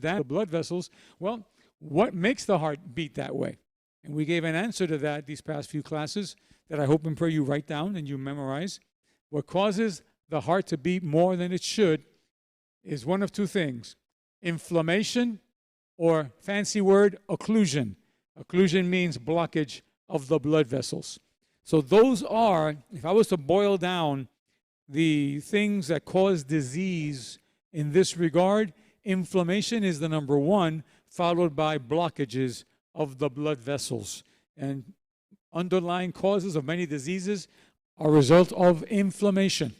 than the blood vessels. Well, what makes the heart beat that way? And we gave an answer to that these past few classes that I hope and pray you write down and you memorize. What causes the heart to beat more than it should is one of two things: inflammation, or fancy word, occlusion. Occlusion means blockage of the blood vessels. So those are, if I was to boil down the things that cause disease in this regard, inflammation is the number one, followed by blockages of the blood vessels. And underlying causes of many diseases are a result of inflammation.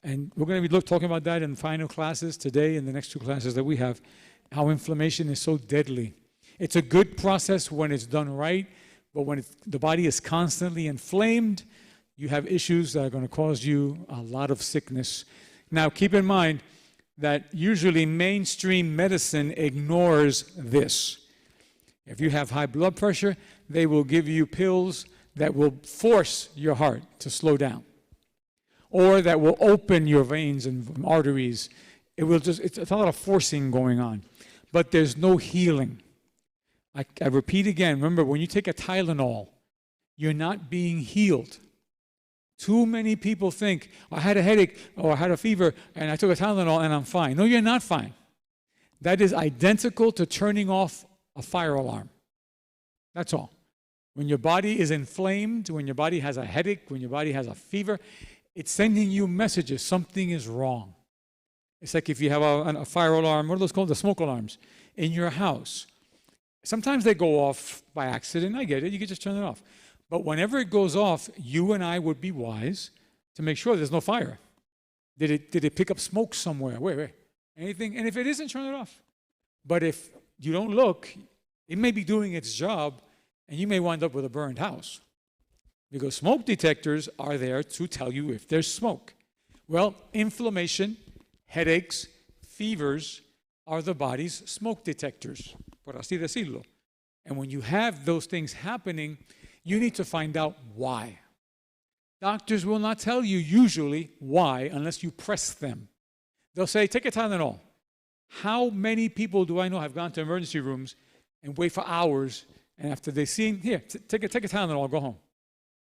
And we're going to be talking about that in final classes today, in the next two classes that we have, how inflammation is so deadly. It's a good process when it's done right, but when the body is constantly inflamed, you have issues that are going to cause you a lot of sickness. Now, keep in mind that usually mainstream medicine ignores this. If you have high blood pressure, they will give you pills that will force your heart to slow down, or that will open your veins and arteries. It's a lot of forcing going on, but there's no healing. I repeat again, remember, when you take a Tylenol, you're not being healed. Too many people think, I had a headache or I had a fever and I took a Tylenol and I'm fine. No, you're not fine. That is identical to turning off a fire alarm. That's all. When your body is inflamed, when your body has a headache, when your body has a fever, it's sending you messages. Something is wrong. It's like if you have a fire alarm, what are those called? The smoke alarms in your house. Sometimes they go off by accident. I get it. You can just turn it off. But whenever it goes off, you and I would be wise to make sure there's no fire. Did it pick up smoke somewhere? Wait. Anything? And if it isn't, turn it off. But if you don't look, it may be doing its job, and you may wind up with a burned house. Because smoke detectors are there to tell you if there's smoke. Well, inflammation, headaches, fevers are the body's smoke detectors, por así decirlo. And when you have those things happening, you need to find out why. Doctors will not tell you usually why unless you press them. They'll say, take a Tylenol. How many people do I know have gone to emergency rooms and wait for hours, and after they've seen, here, take a Tylenol, go home.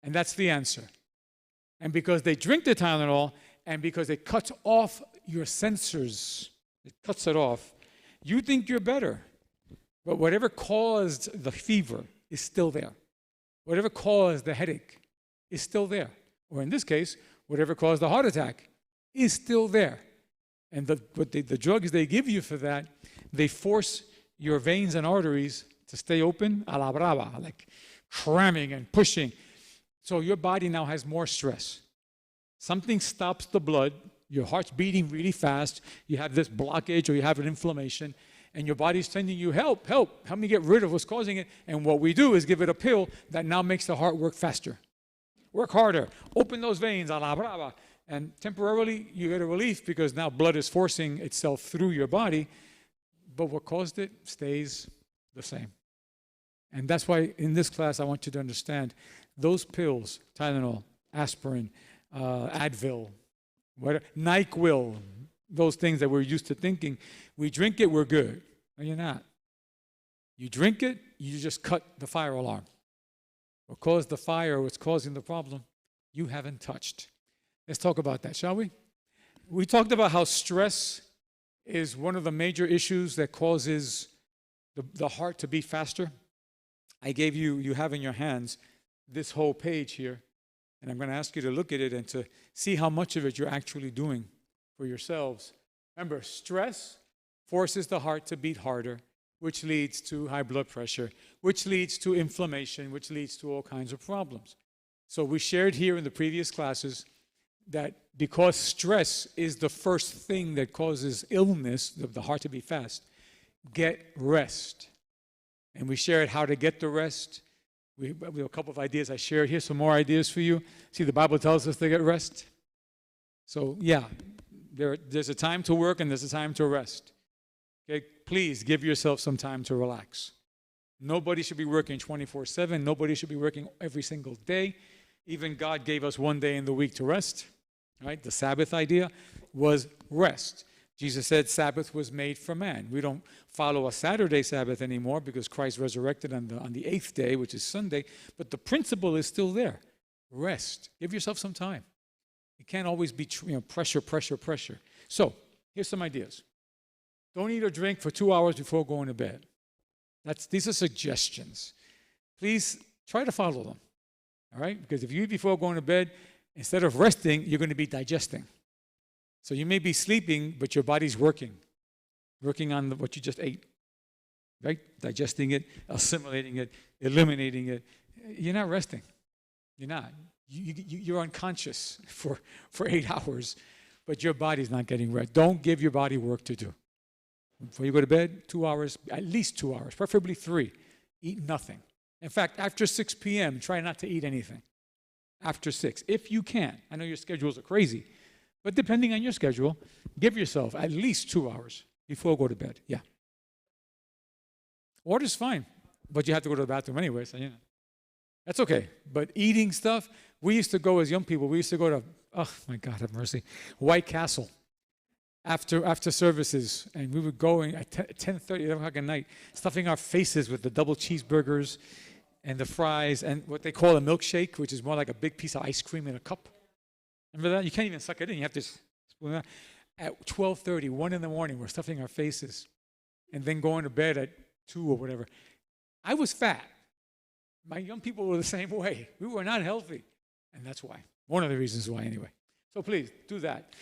And that's the answer. And because they drink the Tylenol, and because it cuts off your sensors, it cuts it off, you think you're better. But whatever caused the fever is still there. Whatever caused the headache is still there. Or in this case, whatever caused the heart attack is still there. And the drugs they give you for that, they force your veins and arteries to stay open a la brava, like cramming and pushing. So your body now has more stress. Something stops the blood, your heart's beating really fast, you have this blockage or you have an inflammation, and your body's sending you, help me get rid of what's causing it. And what we do is give it a pill that now makes the heart work faster, work harder, open those veins, a la brava. And temporarily you get a relief because now blood is forcing itself through your body, but what caused it stays the same. And that's why in this class I want you to understand those pills, Tylenol, aspirin, Advil, NyQuil, those things that we're used to thinking, we drink it, we're good. No, you're not. You drink it, you just cut the fire alarm. What caused the fire, what's causing the problem, you haven't touched. Let's talk about that, shall we? We talked about how stress is one of the major issues that causes the heart to beat faster. I gave you have in your hands this whole page here, and I'm going to ask you to look at it and to see how much of it you're actually doing for yourselves. Remember, stress forces the heart to beat harder, which leads to high blood pressure, which leads to inflammation, which leads to all kinds of problems. So we shared here in the previous classes that because stress is the first thing that causes illness, the heart to beat fast, get rest. And we shared how to get the rest. We have a couple of ideas I shared here, some more ideas for you. See, the Bible tells us to get rest. So yeah, there's a time to work and there's a time to rest. Okay, please give yourself some time to relax. Nobody should be working 24/7. Nobody should be working every single day. Even God gave us one day in the week to rest. Right? The Sabbath idea was rest. Jesus said Sabbath was made for man. We don't follow a Saturday Sabbath anymore because Christ resurrected on the 8th day, which is Sunday. But the principle is still there. Rest. Give yourself some time. It can't always be pressure, pressure, pressure. So here's some ideas. Don't eat or drink for 2 hours before going to bed. These are suggestions. Please try to follow them. All right? Because if you eat before going to bed, instead of resting, you're going to be digesting. So you may be sleeping, but your body's working on what you just ate, right? Digesting it, assimilating it, eliminating it. You're not resting. You're not. You're unconscious for 8 hours, but your body's not getting rest. Don't give your body work to do. Before you go to bed, 2 hours, at least 2 hours, preferably 3. Eat nothing. In fact, after 6 p.m., try not to eat anything. After 6, if you can. I know your schedules are crazy. But depending on your schedule, give yourself at least 2 hours before you go to bed. Yeah. Water's fine, but you have to go to the bathroom anyway, so that's okay. But eating stuff, we used to go as young people, we used to go to, oh my God, have mercy, White Castle after services, and we would go at 10:30, 11 o'clock at night, stuffing our faces with the double cheeseburgers and the fries and what they call a milkshake, which is more like a big piece of ice cream in a cup. Remember that? You can't even suck it in. You have to spoon it out. At 12:30, 1 in the morning, we're stuffing our faces and then going to bed at 2 or whatever. I was fat. My young people were the same way. We were not healthy. And that's why. One of the reasons why, anyway. So please, do that.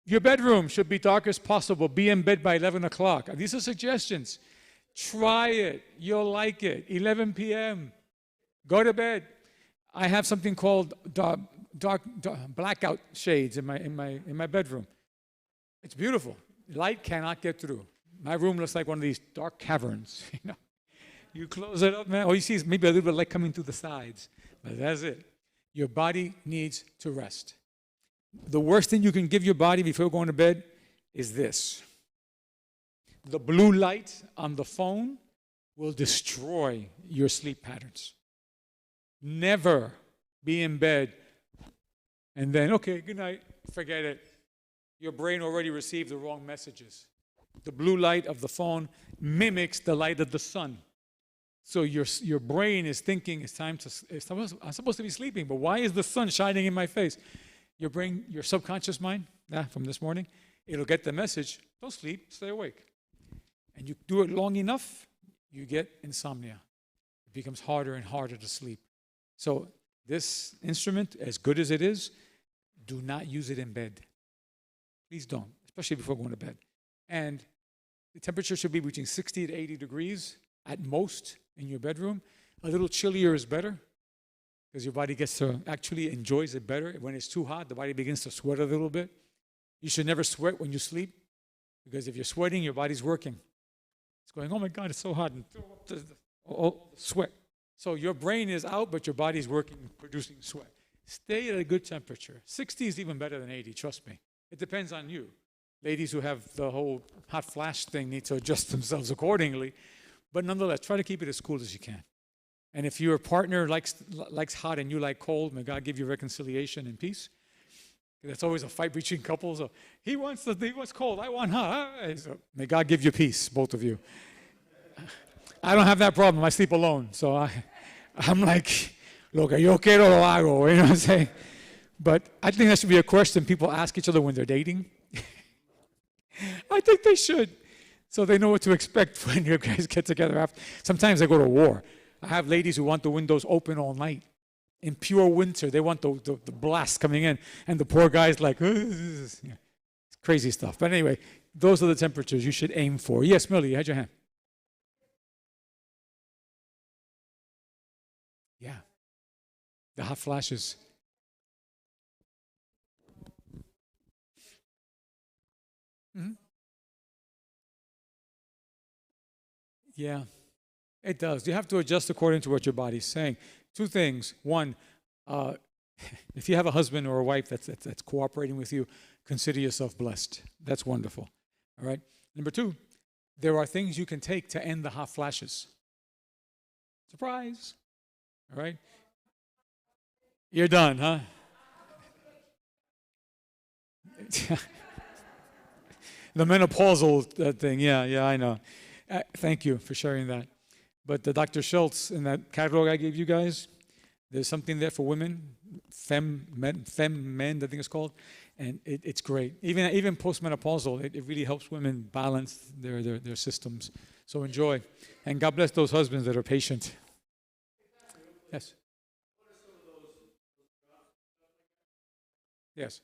Your bedroom should be dark as possible. Be in bed by 11 o'clock. These are suggestions. Try it. You'll like it. 11 p.m. Go to bed. I have something called dark blackout shades in my bedroom. It's beautiful. Light cannot get through. My room looks like one of these dark caverns. You close it up, man. All you see is maybe a little bit of light coming through the sides, but that's it. Your body needs to rest. The worst thing you can give your body before going to bed is this. The blue light on the phone will destroy your sleep patterns. Never be in bed and then, okay, good night, forget it. Your brain already received the wrong messages. The blue light of the phone mimics the light of the sun. So your brain is thinking I'm supposed to be sleeping, but why is the sun shining in my face? Your brain, your subconscious mind, from this morning, it'll get the message, don't sleep, stay awake. And you do it long enough, you get insomnia. It becomes harder and harder to sleep. So this instrument, as good as it is, do not use it in bed. Please don't, especially before going to bed. And the temperature should be between 60 to 80 degrees at most in your bedroom. A little chillier is better because your body actually enjoys it better. When it's too hot, the body begins to sweat a little bit. You should never sweat when you sleep because if you're sweating, your body's working. It's going, oh my God, it's so hot, and sweat. So your brain is out, but your body's working, producing sweat. Stay at a good temperature. 60 is even better than 80, trust me. It depends on you. Ladies who have the whole hot flash thing need to adjust themselves accordingly. But nonetheless, try to keep it as cool as you can. And if your partner likes hot and you like cold, may God give you reconciliation and peace. That's always a fight between couples. So he wants cold, I want hot. So may God give you peace, both of you. I don't have that problem. I sleep alone. So I'm like, lo que yo quiero lo hago. You know what I'm saying? But I think that should be a question people ask each other when they're dating. I think they should. So they know what to expect when you guys get together after. Sometimes they go to war. I have ladies who want the windows open all night. In pure winter, they want the blast coming in. And the poor guy's like, it's crazy stuff. But anyway, those are the temperatures you should aim for. Yes, Millie, you had your hand. Yeah. The hot flashes. Mm-hmm. Yeah, it does. You have to adjust according to what your body's saying. Two things. One, if you have a husband or a wife that's cooperating with you, consider yourself blessed. That's wonderful. All right. Number two, there are things you can take to end the hot flashes. Surprise. All right. You're done, huh? The menopausal thing. Yeah, I know. Thank you for sharing that. But the Dr. Schultz, in that catalog I gave you guys, there's something there for women, fem men, I think it's called, and it's great. Even postmenopausal, it really helps women balance their systems. So enjoy, and God bless those husbands that are patient. Yes. Yes.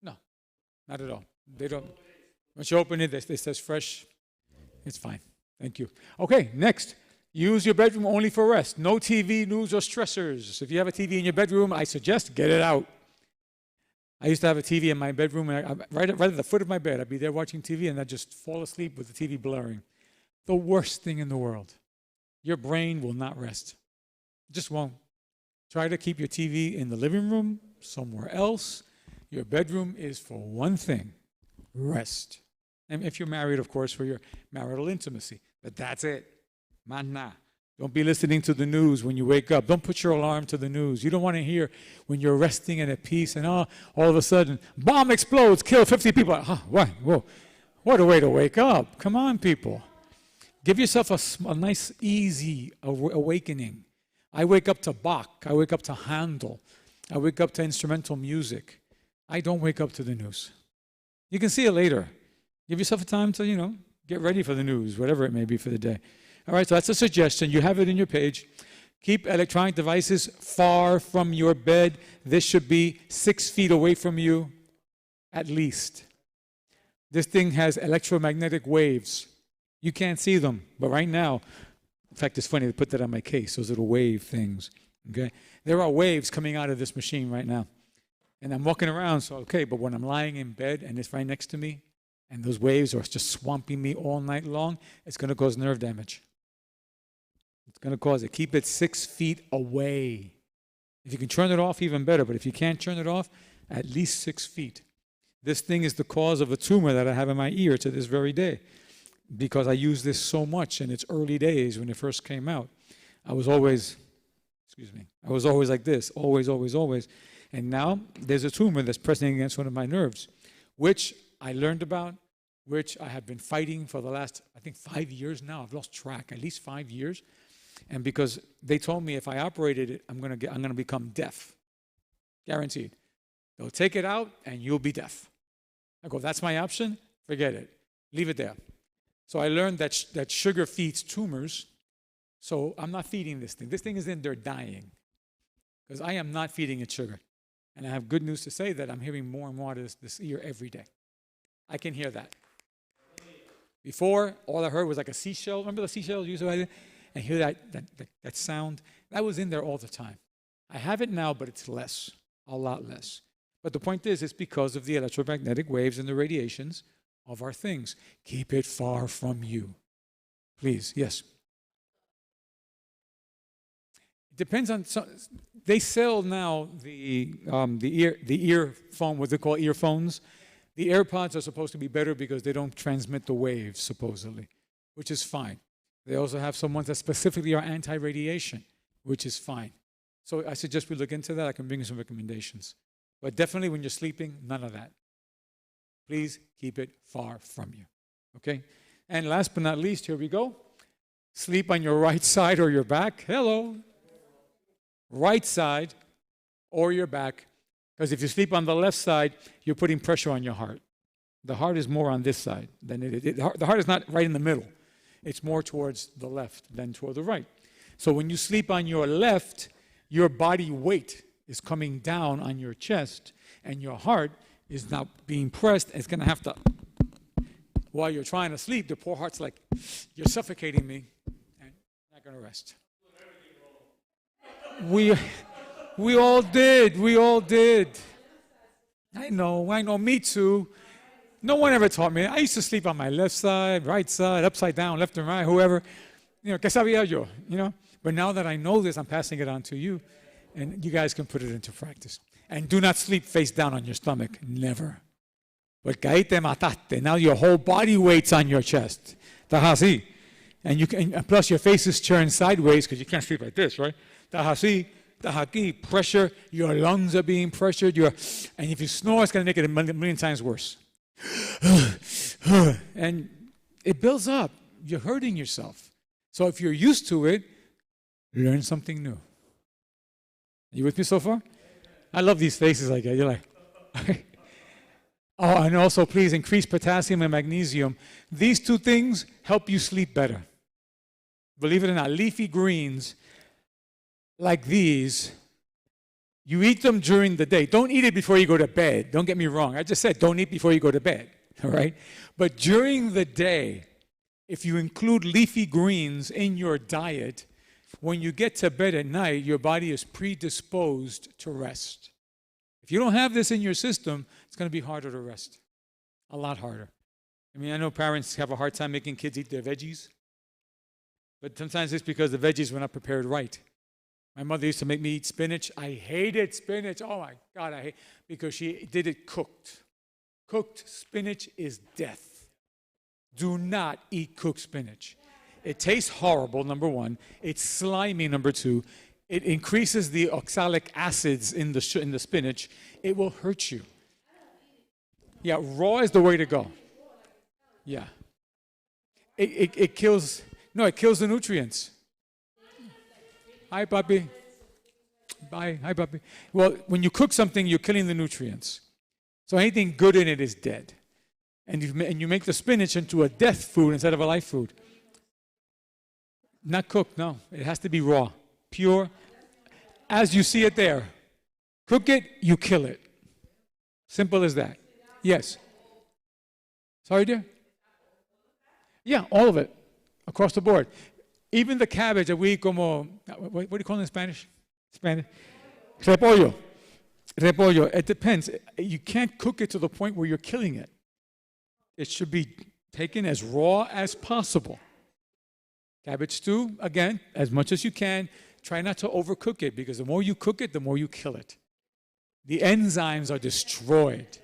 No, not at all. They don't. Once you open it, it says fresh. It's fine. Thank you. Okay, next. Use your bedroom only for rest. No TV, news, or stressors. If you have a TV in your bedroom, I suggest get it out. I used to have a TV in my bedroom, and right at the foot of my bed. I'd be there watching TV, and I'd just fall asleep with the TV blaring. The worst thing in the world. Your brain will not rest. It just won't. Try to keep your TV in the living room, somewhere else. Your bedroom is for one thing, rest. And if you're married, of course, for your marital intimacy. But that's it. Mana. Don't be listening to the news when you wake up. Don't put your alarm to the news. You don't want to hear when you're resting and at peace and all of a sudden, bomb explodes, kill 50 people. What? Whoa. What a way to wake up. Come on, people. Give yourself a nice, easy awakening. I wake up to Bach. I wake up to Handel. I wake up to instrumental music. I don't wake up to the news. You can see it later. Give yourself a time to, get ready for the news, whatever it may be for the day. All right, so that's a suggestion. You have it in your page. Keep electronic devices far from your bed. This should be 6 feet away from you, at least. This thing has electromagnetic waves. You can't see them, but right now, in fact, it's funny, they put that on my case, those little wave things, okay? There are waves coming out of this machine right now. And I'm walking around, so okay, but when I'm lying in bed and it's right next to me, and those waves are just swamping me all night long, it's going to cause nerve damage. It's going to cause it. Keep it 6 feet away. If you can turn it off, even better, but if you can't turn it off, at least 6 feet. This thing is the cause of a tumor that I have in my ear to this very day, because I used this so much in its early days when it first came out. I was always like this, always. And now there's a tumor that's pressing against one of my nerves, which I learned about, which I have been fighting for the last, I think, 5 years now. I've lost track, at least 5 years. And because they told me if I operated it, I'm going to become deaf. Guaranteed. They'll take it out and you'll be deaf. I go, that's my option? Forget it. Leave it there. So I learned that sugar feeds tumors. So I'm not feeding this thing. This thing is in there dying. Because I am not feeding it sugar. And I have good news to say that I'm hearing more and more this ear every day. I can hear that. Before, all I heard was like a seashell. Remember the seashells you used to and hear that sound? That was in there all the time. I have it now, but it's less, a lot less. But the point is, it's because of the electromagnetic waves and the radiations of our things. Keep it far from you. Please, yes. It depends on, they sell now the earphone, what they call earphones. The AirPods are supposed to be better because they don't transmit the waves, supposedly, which is fine. They also have some ones that specifically are anti-radiation, which is fine. So I suggest we look into that. I can bring you some recommendations. But definitely when you're sleeping, none of that. Please keep it far from you, okay? And last but not least, here we go. Sleep on your right side or your back. Hello. Right side or your back. Because if you sleep on the left side, you're putting pressure on your heart. The heart is more on this side than the heart is not right in the middle. It's more towards the left than toward the right. So when you sleep on your left, your body weight is coming down on your chest, and your heart is now being pressed. It's going to have to, while you're trying to sleep, the poor heart's like, you're suffocating me, and I'm not going to rest. We all did. I know, me too. No one ever taught me. I used to sleep on my left side, right side, upside down, left and right, whoever. Que sabía yo, But now that I know this, I'm passing it on to you, and you guys can put it into practice. And do not sleep face down on your stomach, never. Porque ahí te mataste. Now your whole body weight's on your chest. Estás así. And plus your face is turned sideways because you can't sleep like this, right? Estás así. pressure, your lungs are being pressured, and if you snore, it's going to make it a million times worse. And it builds up. You're hurting yourself. So if you're used to it, learn something new. You with me so far? I love these faces like that. You're like, oh, and also please increase potassium and magnesium. These two things help you sleep better. Believe it or not, leafy greens like these, you eat them during the day. Don't eat it before you go to bed. Don't get me wrong. I just said don't eat before you go to bed, all right? But during the day, if you include leafy greens in your diet, when you get to bed at night, your body is predisposed to rest. If you don't have this in your system, it's going to be harder to rest, a lot harder. I mean, I know parents have a hard time making kids eat their veggies, but sometimes it's because the veggies were not prepared right. My mother used to make me eat spinach. I hated spinach. Oh my God, because she did it cooked. Cooked spinach is death. Do not eat cooked spinach. It tastes horrible, number one. It's slimy, number two. It increases the oxalic acids in the spinach. It will hurt you. Yeah, raw is the way to go. Yeah. It kills the nutrients. Hi, puppy. Bye. Hi, puppy. Well, when you cook something, you're killing the nutrients. So anything good in it is dead. And you make the spinach into a death food instead of a life food. Not cooked, no. It has to be raw, pure, as you see it there. Cook it, you kill it. Simple as that. Yes. Sorry, dear? Yeah, all of it, across the board. Even the cabbage that we eat como, what do you call it in Spanish? Repollo. Repollo. It depends. You can't cook it to the point where you're killing it. It should be taken as raw as possible. Cabbage stew, again, as much as you can. Try not to overcook it, because the more you cook it, the more you kill it. The enzymes are destroyed.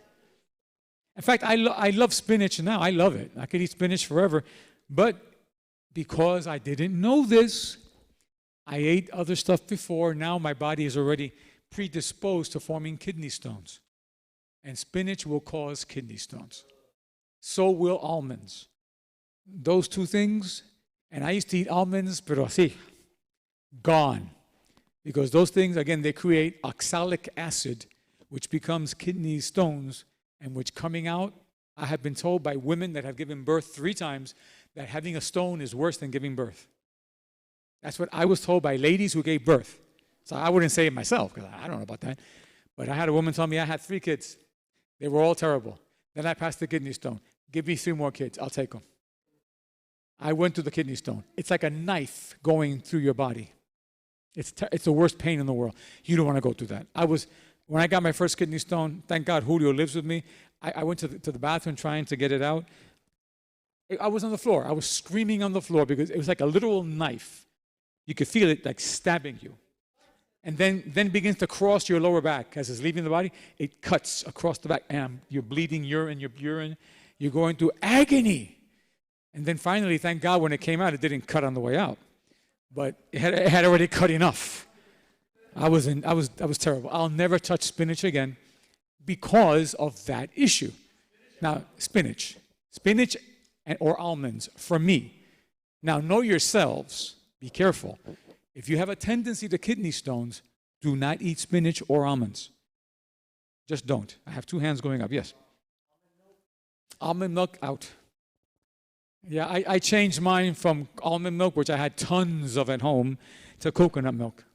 In fact, I love spinach now. I love it. I could eat spinach forever. But because I didn't know this, I ate other stuff before. Now my body is already predisposed to forming kidney stones. And spinach will cause kidney stones. So will almonds. Those two things, and I used to eat almonds, pero así, gone. Because those things, again, they create oxalic acid, which becomes kidney stones, and which coming out, I have been told by women that have given birth 3 times that having a stone is worse than giving birth. That's what I was told by ladies who gave birth. So I wouldn't say it myself, because I don't know about that. But I had a woman tell me I had 3 kids. They were all terrible. Then I passed the kidney stone. Give me 3 more kids. I'll take them. I went to the kidney stone. It's like a knife going through your body. It's the worst pain in the world. You don't want to go through that. When I got my first kidney stone, thank God Julio lives with me. I went to the bathroom trying to get it out. I was on the floor. I was screaming on the floor because it was like a literal knife. You could feel it like stabbing you. And then begins to cross your lower back as it's leaving the body. It cuts across the back, and you're bleeding urine. You're going through agony. And then finally, thank God, when it came out, it didn't cut on the way out. But it had already cut enough. I was terrible. I'll never touch spinach again because of that issue. Now, spinach or almonds for me. Now, know yourselves. Be careful. If you have a tendency to kidney stones, do not eat spinach or almonds. Just don't. I have 2 hands going up. Yes. Almond milk, out. Yeah, I changed mine from almond milk, which I had tons of at home, to coconut milk.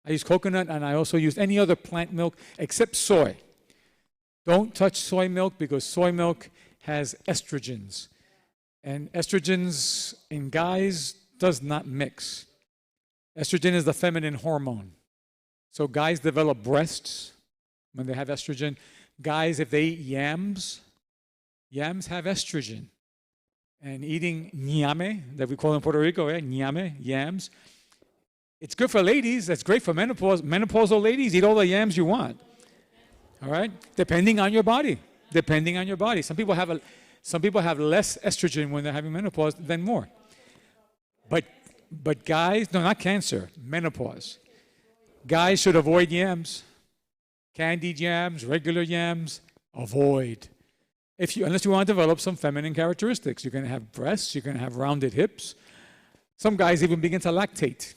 I use coconut, and I also use any other plant milk except soy. Don't touch soy milk because soy milk has estrogens. And estrogens in guys does not mix. Estrogen is the feminine hormone. So guys develop breasts when they have estrogen. Guys, if they eat yams have estrogen. And eating ñame, that we call in Puerto Rico, ñame, yams, it's good for ladies. That's great for menopause. Menopausal ladies, eat all the yams you want. All right? Depending on your body. Some people have less estrogen when they're having menopause than more. But guys, no, not cancer, menopause. Guys should avoid yams. Candied yams, regular yams, avoid. Unless you want to develop some feminine characteristics. You're going to have breasts, you're going to have rounded hips. Some guys even begin to lactate.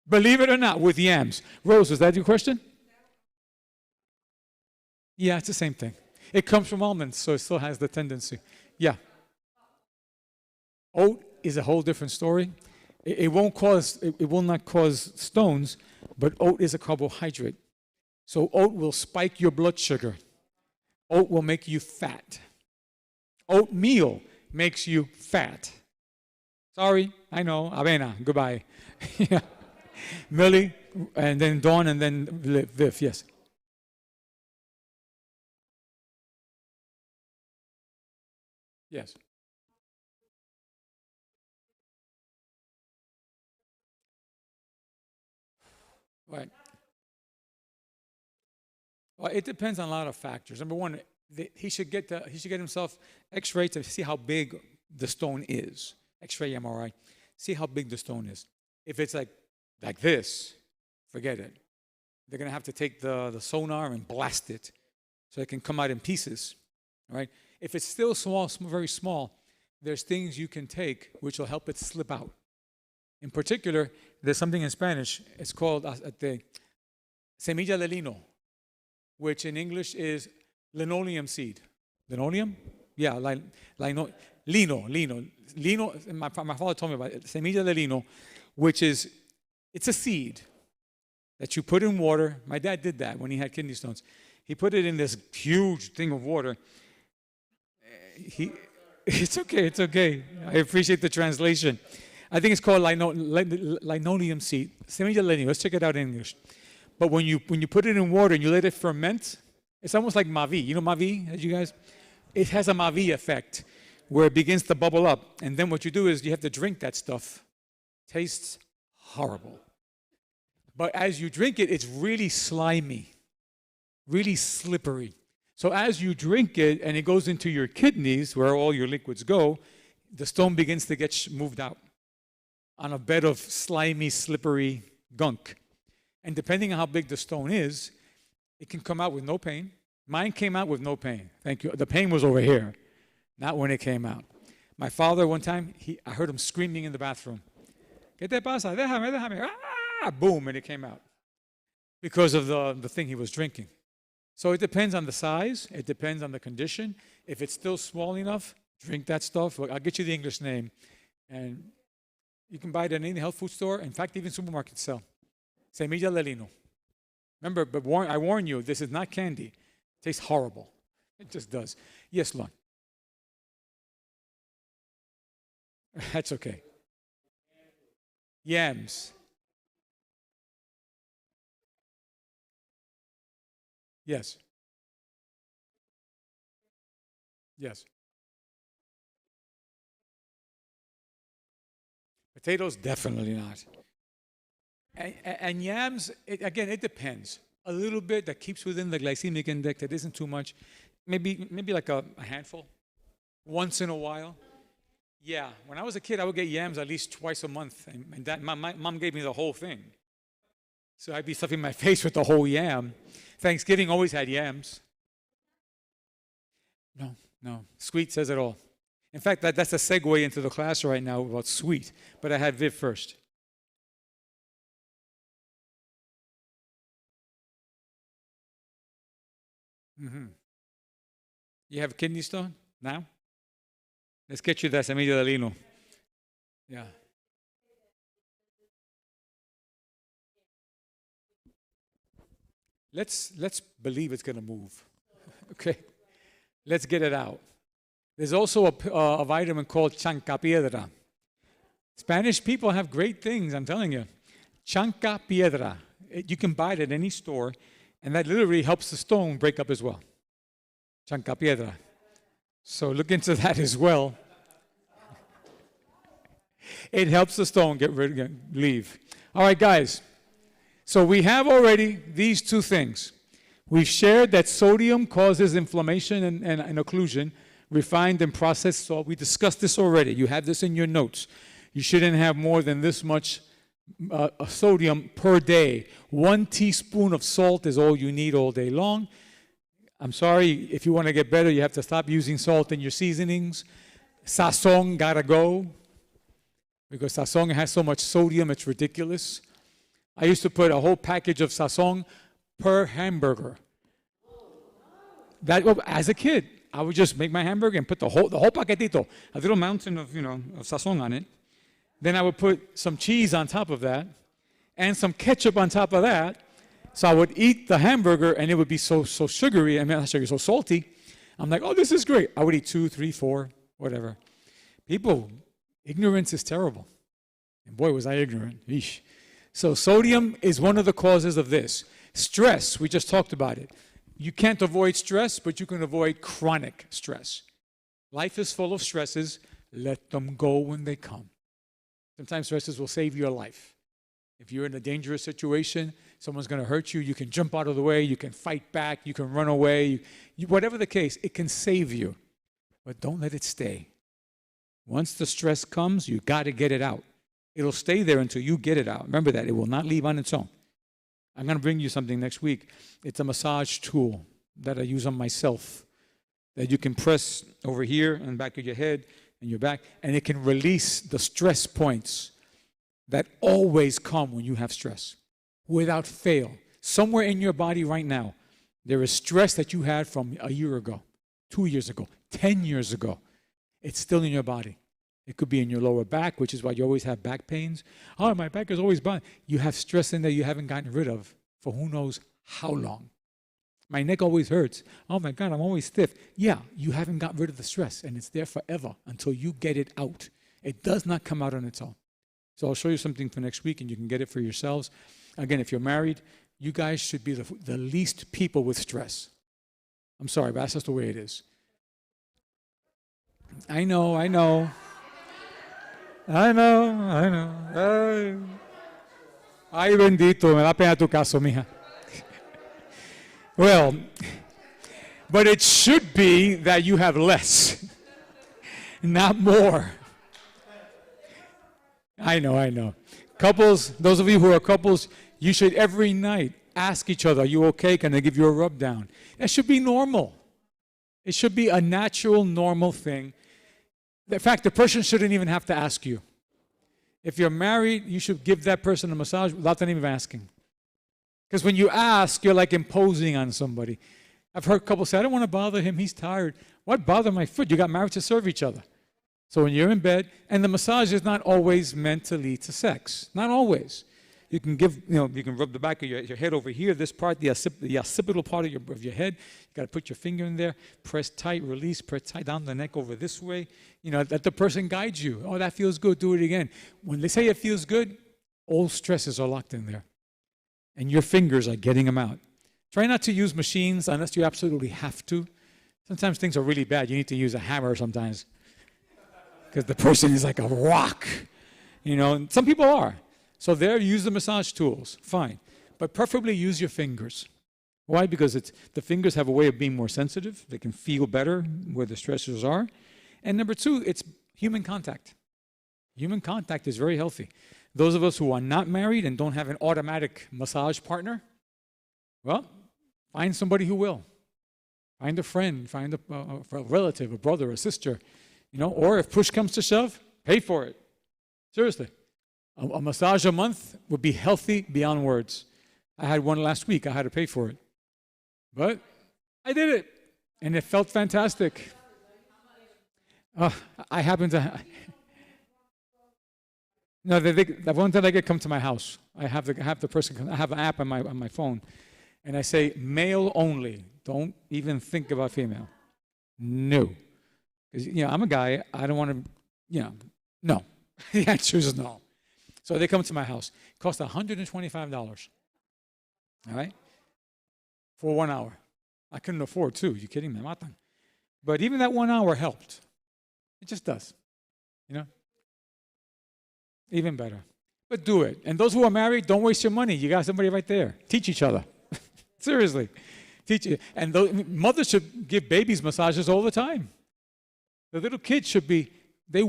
Believe it or not, with yams. Rose, was that your question? Yeah, it's the same thing. It comes from almonds, so it still has the tendency. Yeah. Oat is a whole different story. It will not cause stones, but oat is a carbohydrate. So oat will spike your blood sugar. Oat will make you fat. Oatmeal makes you fat. Sorry, I know. Avena, goodbye. Yeah. Millie, and then Dawn, and then Viv, yes. Yes. Right. Well, it depends on a lot of factors. Number one, he should get himself X-ray to see how big the stone is. X-ray, MRI, see how big the stone is. If it's like this, forget it. They're going to have to take the sonar and blast it so it can come out in pieces. All right. If it's still small, very small, there's things you can take which will help it slip out. In particular, there's something in Spanish. It's called semilla de lino, which in English is linoleum seed. Linoleum? Yeah, lino. Lino, my father told me about it. Semilla de lino, which is, it's a seed that you put in water. My dad did that when he had kidney stones. He put it in this huge thing of water. It's okay. I appreciate the translation. I think it's called linoleum seed. Semilla de lino. Let's check it out in English. But when you put it in water and you let it ferment, it's almost like Mavi. You know Mavi, you guys? It has a Mavi effect where it begins to bubble up. And then what you do is you have to drink that stuff. Tastes horrible. But as you drink it, it's really slimy, really slippery. So as you drink it and it goes into your kidneys, where all your liquids go, the stone begins to get moved out on a bed of slimy, slippery gunk. And depending on how big the stone is, it can come out with no pain. Mine came out with no pain. Thank you. The pain was over here, not when it came out. My father, one time, I heard him screaming in the bathroom. ¿Qué te pasa? Déjame. Ah! Boom, and it came out because of the thing he was drinking. So it depends on the size. It depends on the condition. If it's still small enough, drink that stuff. Look, I'll get you the English name. And you can buy it in any health food store. In fact, even supermarkets sell. Semilla de lino. Remember, but I warn you, this is not candy. It tastes horrible. It just does. Yes, Lon. That's okay. Yams. Yes. Yes. Potatoes, definitely not. And yams, again, it depends. A little bit that keeps within the glycemic index, that isn't too much. Maybe like a handful, once in a while. Yeah, when I was a kid, I would get yams at least twice a month. And that, my mom gave me the whole thing. So I'd be stuffing my face with the whole yam. Thanksgiving always had yams. No. Sweet says it all. In fact, that's a segue into the class right now about sweet. But I had Viv first. Mm-hmm. You have kidney stone now? Let's get you that semilla de lino. Yeah. Let's believe it's going to move. Okay? Let's get it out. There's also a vitamin called chancapiedra. Spanish people have great things, I'm telling you. Chancapiedra. You can buy it at any store, and that literally helps the stone break up as well. Chancapiedra. So look into that as well. It helps the stone leave. All right, guys. So we have already these two things. We've shared that sodium causes inflammation and occlusion, refined and processed salt. We discussed this already. You have this in your notes. You shouldn't have more than this much sodium per day. 1 teaspoon of salt is all you need all day long. I'm sorry, if you want to get better, you have to stop using salt in your seasonings. Sazon gotta go, because sazon has so much sodium, it's ridiculous. I used to put a whole package of sazon per hamburger. That, as a kid, I would just make my hamburger and put the whole paquetito, a little mountain of, of sazon on it. Then I would put some cheese on top of that and some ketchup on top of that. So I would eat the hamburger and it would be so sugary, not sugary, so salty. I'm like, oh, this is great. I would eat 2, 3, 4, whatever. People, ignorance is terrible. And boy, was I ignorant. Eesh. So sodium is one of the causes of this. Stress, we just talked about it. You can't avoid stress, but you can avoid chronic stress. Life is full of stresses. Let them go when they come. Sometimes stresses will save your life. If you're in a dangerous situation, someone's going to hurt you, you can jump out of the way, you can fight back, you can run away. Whatever the case, it can save you. But don't let it stay. Once the stress comes, you got to get it out. It'll stay there until you get it out. Remember that. It will not leave on its own. I'm going to bring you something next week. It's a massage tool that I use on myself that you can press over here and back of your head and your back, and it can release the stress points that always come when you have stress, without fail. Somewhere in your body right now, there is stress that you had from a year ago, 2 years ago, 10 years ago. It's still in your body. It could be in your lower back, which is why you always have back pains. Oh, my back is always bothering. You have stress in there you haven't gotten rid of for who knows how long. My neck always hurts. Oh my God, I'm always stiff. Yeah, you haven't got rid of the stress, and it's there forever until you get it out. It does not come out on its own. So I'll show you something for next week, and you can get it for yourselves. Again, if you're married, you guys should be the least people with stress. I'm sorry, but that's just the way it is. I know. Ay, bendito, me da pena tu caso, mija. Well, but it should be that you have less, not more. I know. Couples, those of you who are couples, you should every night ask each other, are you okay? Can I give you a rub down? That should be normal. It should be a natural, normal thing. In fact, the person shouldn't even have to ask you. If you're married, you should give that person a massage without them even asking. Because when you ask, you're like imposing on somebody. I've heard couples say, I don't want to bother him, he's tired. What bother my foot? You got married to serve each other. So when you're in bed, and the massage is not always meant to lead to sex. Not always. You can you can rub the back of your head over here, this part, the occipital part of your head. You got to put your finger in there, press tight, release, press tight down the neck over this way. Let the person guide you. Oh, that feels good, do it again. When they say it feels good, all stresses are locked in there. And your fingers are getting them out. Try not to use machines unless you absolutely have to. Sometimes things are really bad. You need to use a hammer sometimes. Because the person is like a rock. Some people are. So there, use the massage tools, fine. But preferably use your fingers. Why? Because the fingers have a way of being more sensitive. They can feel better where the stressors are. And number two, it's human contact. Human contact is very healthy. Those of us who are not married and don't have an automatic massage partner, well, find somebody who will. Find a friend, find a relative, a brother, a sister, or if push comes to shove, pay for it. Seriously. A massage a month would be healthy beyond words. I had one last week. I had to pay for it. But I did it, and it felt fantastic. I happen to... No, the one that I get come to my house. I have the person come. I have an app on my phone, and I say male only. Don't even think about female. No, because I'm a guy. I don't want to. No. The answer is no. So they come to my house. It costs $125. All right, for 1 hour. I couldn't afford two. You kidding me? Matan. But even that 1 hour helped. It just does. Even better. But do it. And those who are married, don't waste your money. You got somebody right there. Teach each other. Seriously. Teach it. And mothers should give babies massages all the time. The little kids should be, the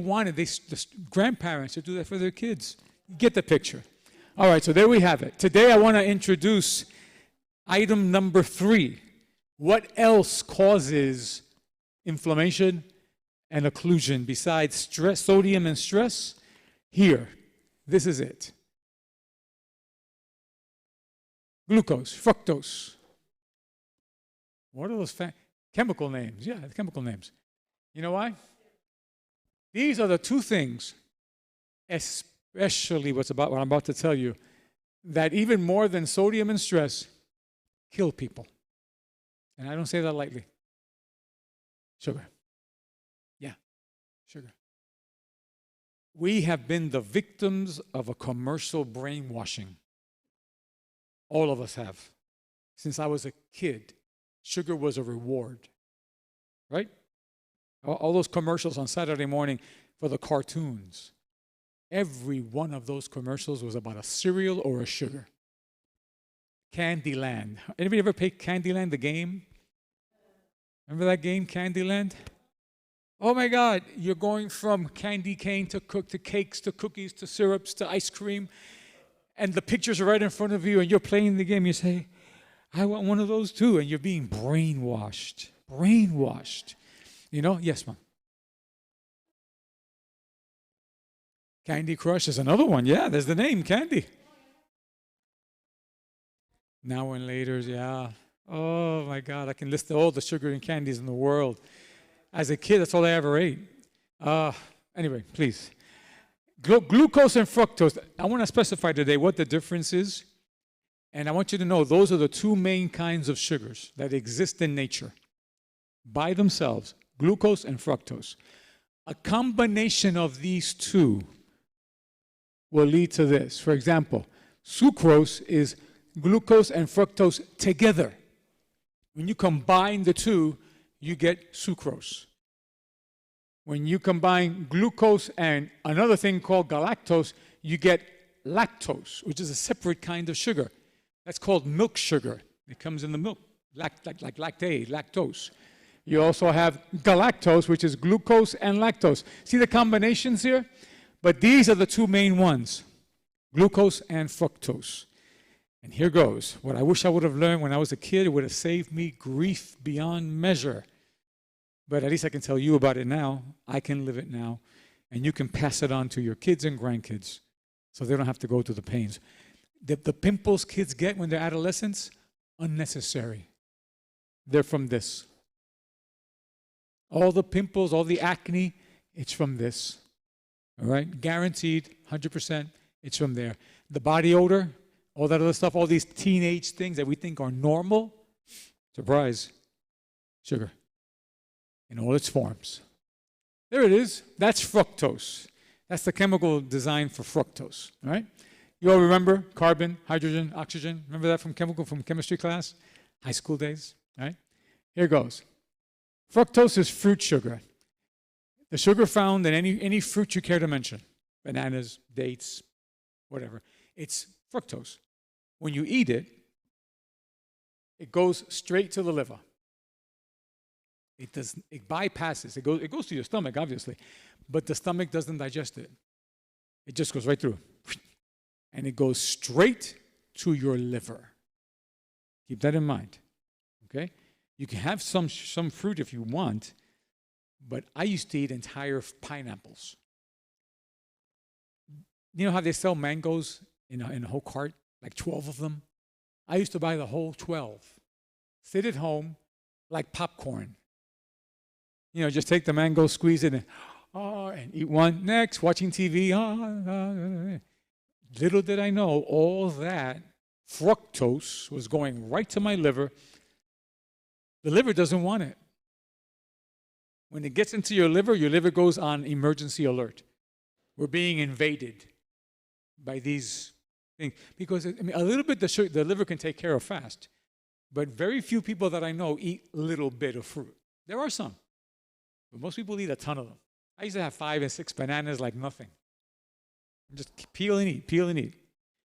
grandparents should do that for their kids. Get the picture. All right, so there we have it. Today I want to introduce item number 3. What else causes inflammation and occlusion besides stress, sodium and stress? Here, this is it. Glucose, fructose. What are those chemical names? Yeah, chemical names. You know why? These are the two things, especially what I'm about to tell you, that even more than sodium and stress, kill people. And I don't say that lightly. Sugar. Yeah, sugar. We have been the victims of a commercial brainwashing. All of us have. Since I was a kid, sugar was a reward, right? All those commercials on Saturday morning for the cartoons. Every one of those commercials was about a cereal or a sugar. Candyland. Anybody ever play Candyland, the game? Remember that game, Candyland? Oh my God, you're going from candy cane to cakes to cookies to syrups to ice cream, and the pictures are right in front of you, and you're playing the game. You say, I want one of those too, and you're being brainwashed. Brainwashed. You know? Yes, Mom. Candy Crush is another one. Yeah, there's the name, Candy. Now and Later's, yeah. Oh my God, I can list all the sugar and candies in the world. As a kid, that's all I ever ate. Anyway, please. Glucose and fructose. I want to specify today what the difference is. And I want you to know those are the two main kinds of sugars that exist in nature. By themselves, glucose and fructose. A combination of these two will lead to this. For example, sucrose is glucose and fructose together. When you combine the two, you get sucrose. When you combine glucose and another thing called galactose, you get lactose, which is a separate kind of sugar. That's called milk sugar. It comes in the milk, like lactate, lactose. You also have galactose, which is glucose and lactose. See the combinations here? But these are the two main ones, glucose and fructose. And here goes. What I wish I would have learned when I was a kid, it would have saved me grief beyond measure. But at least I can tell you about it now. I can live it now. And you can pass it on to your kids and grandkids so they don't have to go through the pains. The pimples kids get when they're adolescents, unnecessary. They're from this. All the pimples, all the acne, it's from this. All right? Guaranteed, 100%, it's from there. The body odor, all that other stuff, all these teenage things that we think are normal, surprise, sugar in all its forms. There it is. That's fructose. That's the chemical design for fructose, all right? You all remember carbon, hydrogen, oxygen? Remember that from chemistry class? High school days, all right? Here goes. Fructose is fruit sugar. The sugar found in any fruit you care to mention. Bananas, dates, whatever. It's fructose. When you eat it, it goes straight to the liver. It bypasses. It goes to your stomach, obviously, but the stomach doesn't digest it. It just goes right through, and it goes straight to your liver. Keep that in mind. Okay, you can have some fruit if you want, but I used to eat entire pineapples. You know how they sell mangoes in a whole cart, like 12 of them? I used to buy the whole 12, sit at home like popcorn. You know, just take the mango, squeeze it, and eat one. Next, watching TV. Little did I know, all that fructose was going right to my liver. The liver doesn't want it. When it gets into your liver goes on emergency alert. We're being invaded by these things. Because a little bit the liver can take care of fast. But very few people that I know eat a little bit of fruit. There are some. But most people eat a ton of them. I used to have 5 and 6 bananas like nothing. Just peel and eat, peel and eat.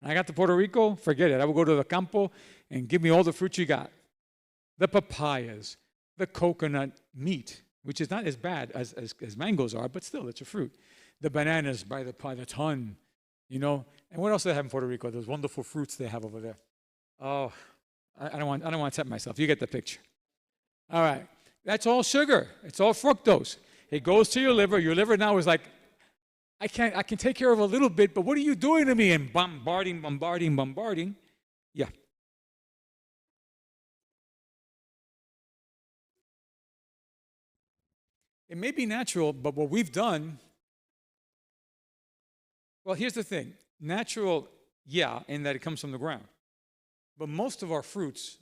When I got to Puerto Rico, forget it. I would go to the campo and give me all the fruit you got. The papayas, the coconut meat, which is not as bad as mangoes are, but still, it's a fruit. The bananas by the ton. you know. And what else do they have in Puerto Rico? Those wonderful fruits they have over there. Oh, I don't want to tempt myself. You get the picture. All right. That's all sugar. It's all fructose. It goes to your liver. Your liver now is like, I can take care of a little bit, but what are you doing to me? And bombarding. Yeah. It may be natural, but what we've done, well, here's the thing. Natural, yeah, in that it comes from the ground. But most of our fruits,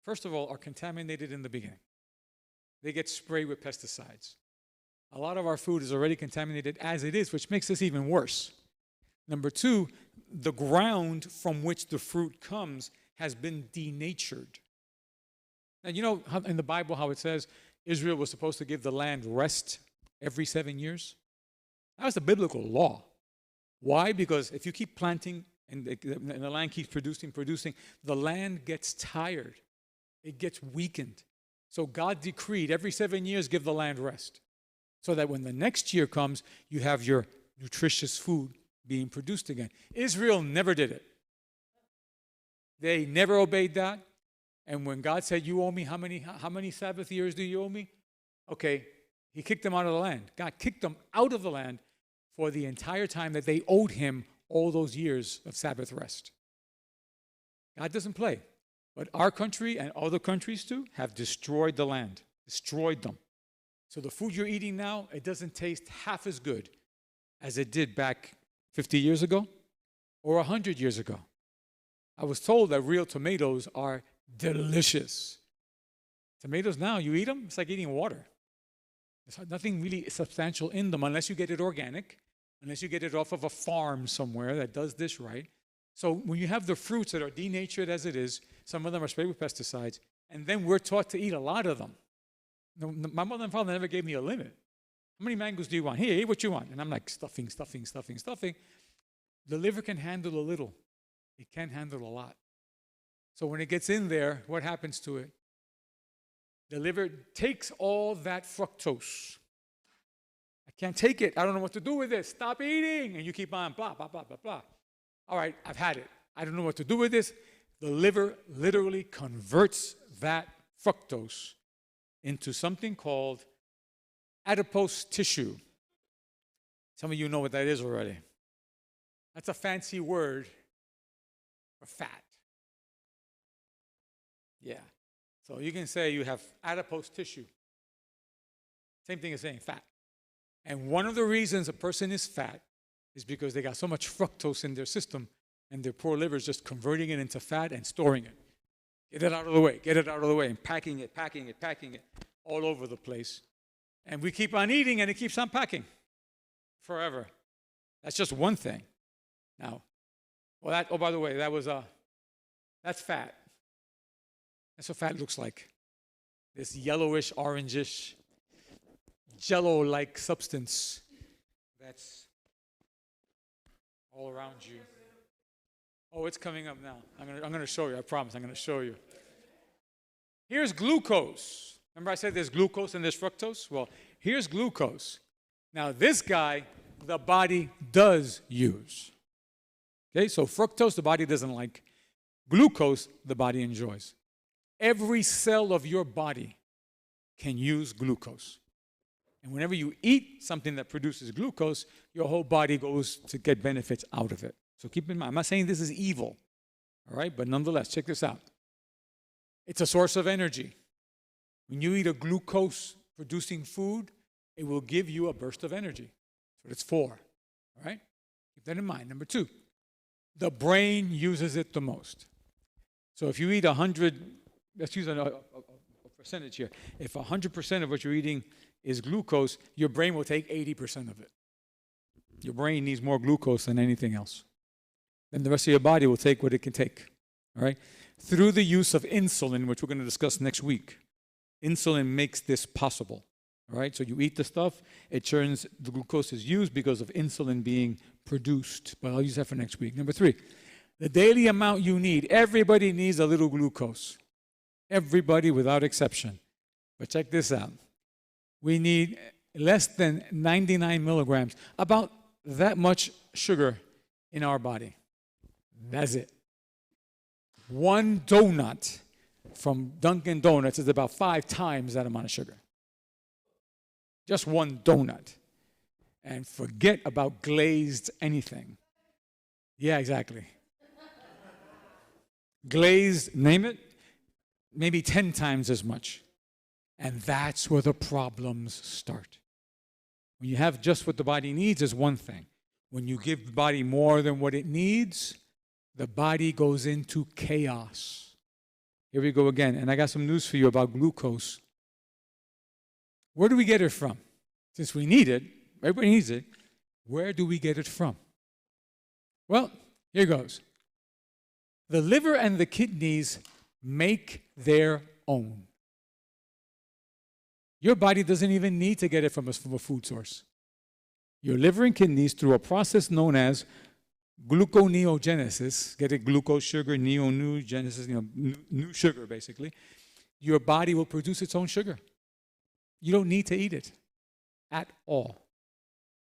first of all, are contaminated in the beginning. They get sprayed with pesticides. A lot of our food is already contaminated as it is, which makes this even worse. Number two, the ground from which the fruit comes has been denatured. And you know how, in the Bible how it says Israel was supposed to give the land rest every 7 years? That was the biblical law. Why? Because if you keep planting and the land keeps producing, the land gets tired. It gets weakened. So God decreed every 7 years give the land rest, so that when the next year comes, you have your nutritious food being produced again. Israel never did it. They never obeyed that. And when God said, you owe me, how many Sabbath years do you owe me? Okay, he kicked them out of the land. God kicked them out of the land for the entire time that they owed him all those years of Sabbath rest. God doesn't play. But our country and other countries too have destroyed the land, destroyed them. So the food you're eating now, it doesn't taste half as good as it did back 50 years ago or 100 years ago. I was told that real tomatoes are delicious. Tomatoes now, you eat them, it's like eating water. There's nothing really substantial in them unless you get it organic, unless you get it off of a farm somewhere that does this right. So when you have the fruits that are denatured as it is, some of them are sprayed with pesticides, and then we're taught to eat a lot of them. My mother and father never gave me a limit. How many mangoes do you want? Here, eat what you want. And I'm like, stuffing. The liver can handle a little. It can't handle a lot. So when it gets in there, what happens to it? The liver takes all that fructose. I can't take it. I don't know what to do with this. Stop eating. And you keep on, blah, blah, blah, blah, blah. All right, I've had it. I don't know what to do with this. The liver literally converts that fructose into something called adipose tissue. Some of you know what that is already. That's a fancy word for fat. Yeah. So you can say you have adipose tissue. Same thing as saying fat. And one of the reasons a person is fat is because they got so much fructose in their system and their poor liver is just converting it into fat and storing it. Get it out of the way, and packing it all over the place. And we keep on eating and it keeps on packing forever. That's just one thing. Now, well, by the way, that's fat. That's what fat looks like. This yellowish, orangish, jello-like substance that's all around you. Oh, it's coming up now. I'm going to show you. I promise. I'm going to show you. Here's glucose. Remember I said there's glucose and there's fructose? Well, here's glucose. Now, this guy, the body does use. Okay, so fructose, the body doesn't like. Glucose, the body enjoys. Every cell of your body can use glucose. And whenever you eat something that produces glucose, your whole body goes to get benefits out of it. So keep in mind, I'm not saying this is evil, all right? But nonetheless, check this out. It's a source of energy. When you eat a glucose-producing food, it will give you a burst of energy. That's what it's for, all right? Keep that in mind. Number two, the brain uses it the most. So if you eat 100, let's use a percentage here. If 100% of what you're eating is glucose, your brain will take 80% of it. Your brain needs more glucose than anything else. Then the rest of your body will take what it can take, all right? Through the use of insulin, which we're going to discuss next week, insulin makes this possible, all right? So you eat the stuff, it turns, the glucose is used because of insulin being produced, but I'll use that for next week. Number three, the daily amount you need. Everybody needs a little glucose. Everybody without exception. But check this out. We need less than 99 milligrams, about that much sugar in our body. That's it. One donut from Dunkin' Donuts is about 5 times that amount of sugar. Just one donut. And forget about glazed anything. Yeah, exactly. Glazed, name it, maybe 10 times as much. And that's where the problems start. When you have just what the body needs is one thing. When you give the body more than what it needs, the body goes into chaos. Here we go again. And I got some news for you about glucose. Where do we get it from? Since we need it, everybody needs it, where do we get it from? Well, here goes. The liver and the kidneys make their own. Your body doesn't even need to get it from a food source. Your liver and kidneys, through a process known as gluconeogenesis, get it, glucose, sugar, new genesis, new sugar basically, your body will produce its own sugar. You don't need to eat it at all.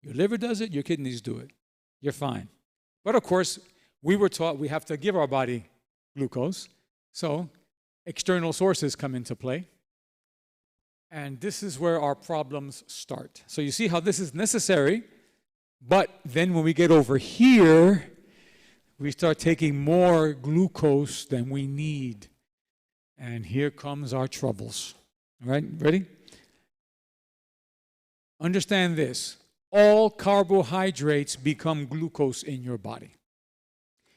Your liver does it, your kidneys do it. You're fine. But of course, we were taught we have to give our body glucose, so external sources come into play. And this is where our problems start. So you see how this is necessary, but then when we get over here, we start taking more glucose than we need. And here comes our troubles. All right, ready? Understand this. All carbohydrates become glucose in your body.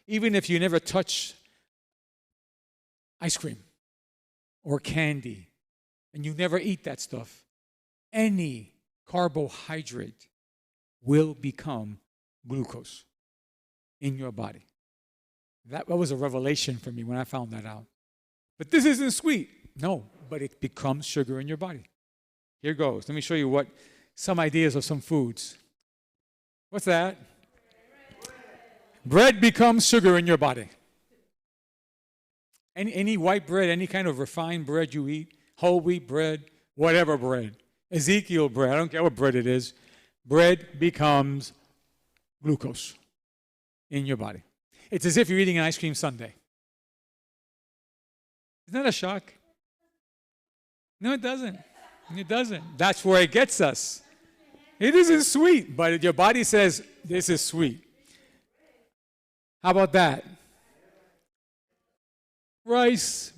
Even if you never touch ice cream or candy, and you never eat that stuff, any carbohydrate will become glucose in your body. That was a revelation for me when I found that out. But this isn't sweet. No, but it becomes sugar in your body. Here goes. Let me show you some ideas of some foods. What's that? Bread becomes sugar in your body. Any white bread, any kind of refined bread you eat, whole wheat bread, whatever bread, Ezekiel bread, I don't care what bread it is, bread becomes glucose in your body. It's as if you're eating an ice cream sundae. Isn't that a shock? No, it doesn't. It doesn't. That's where it gets us. It isn't sweet, but your body says, this is sweet. How about that? Rice.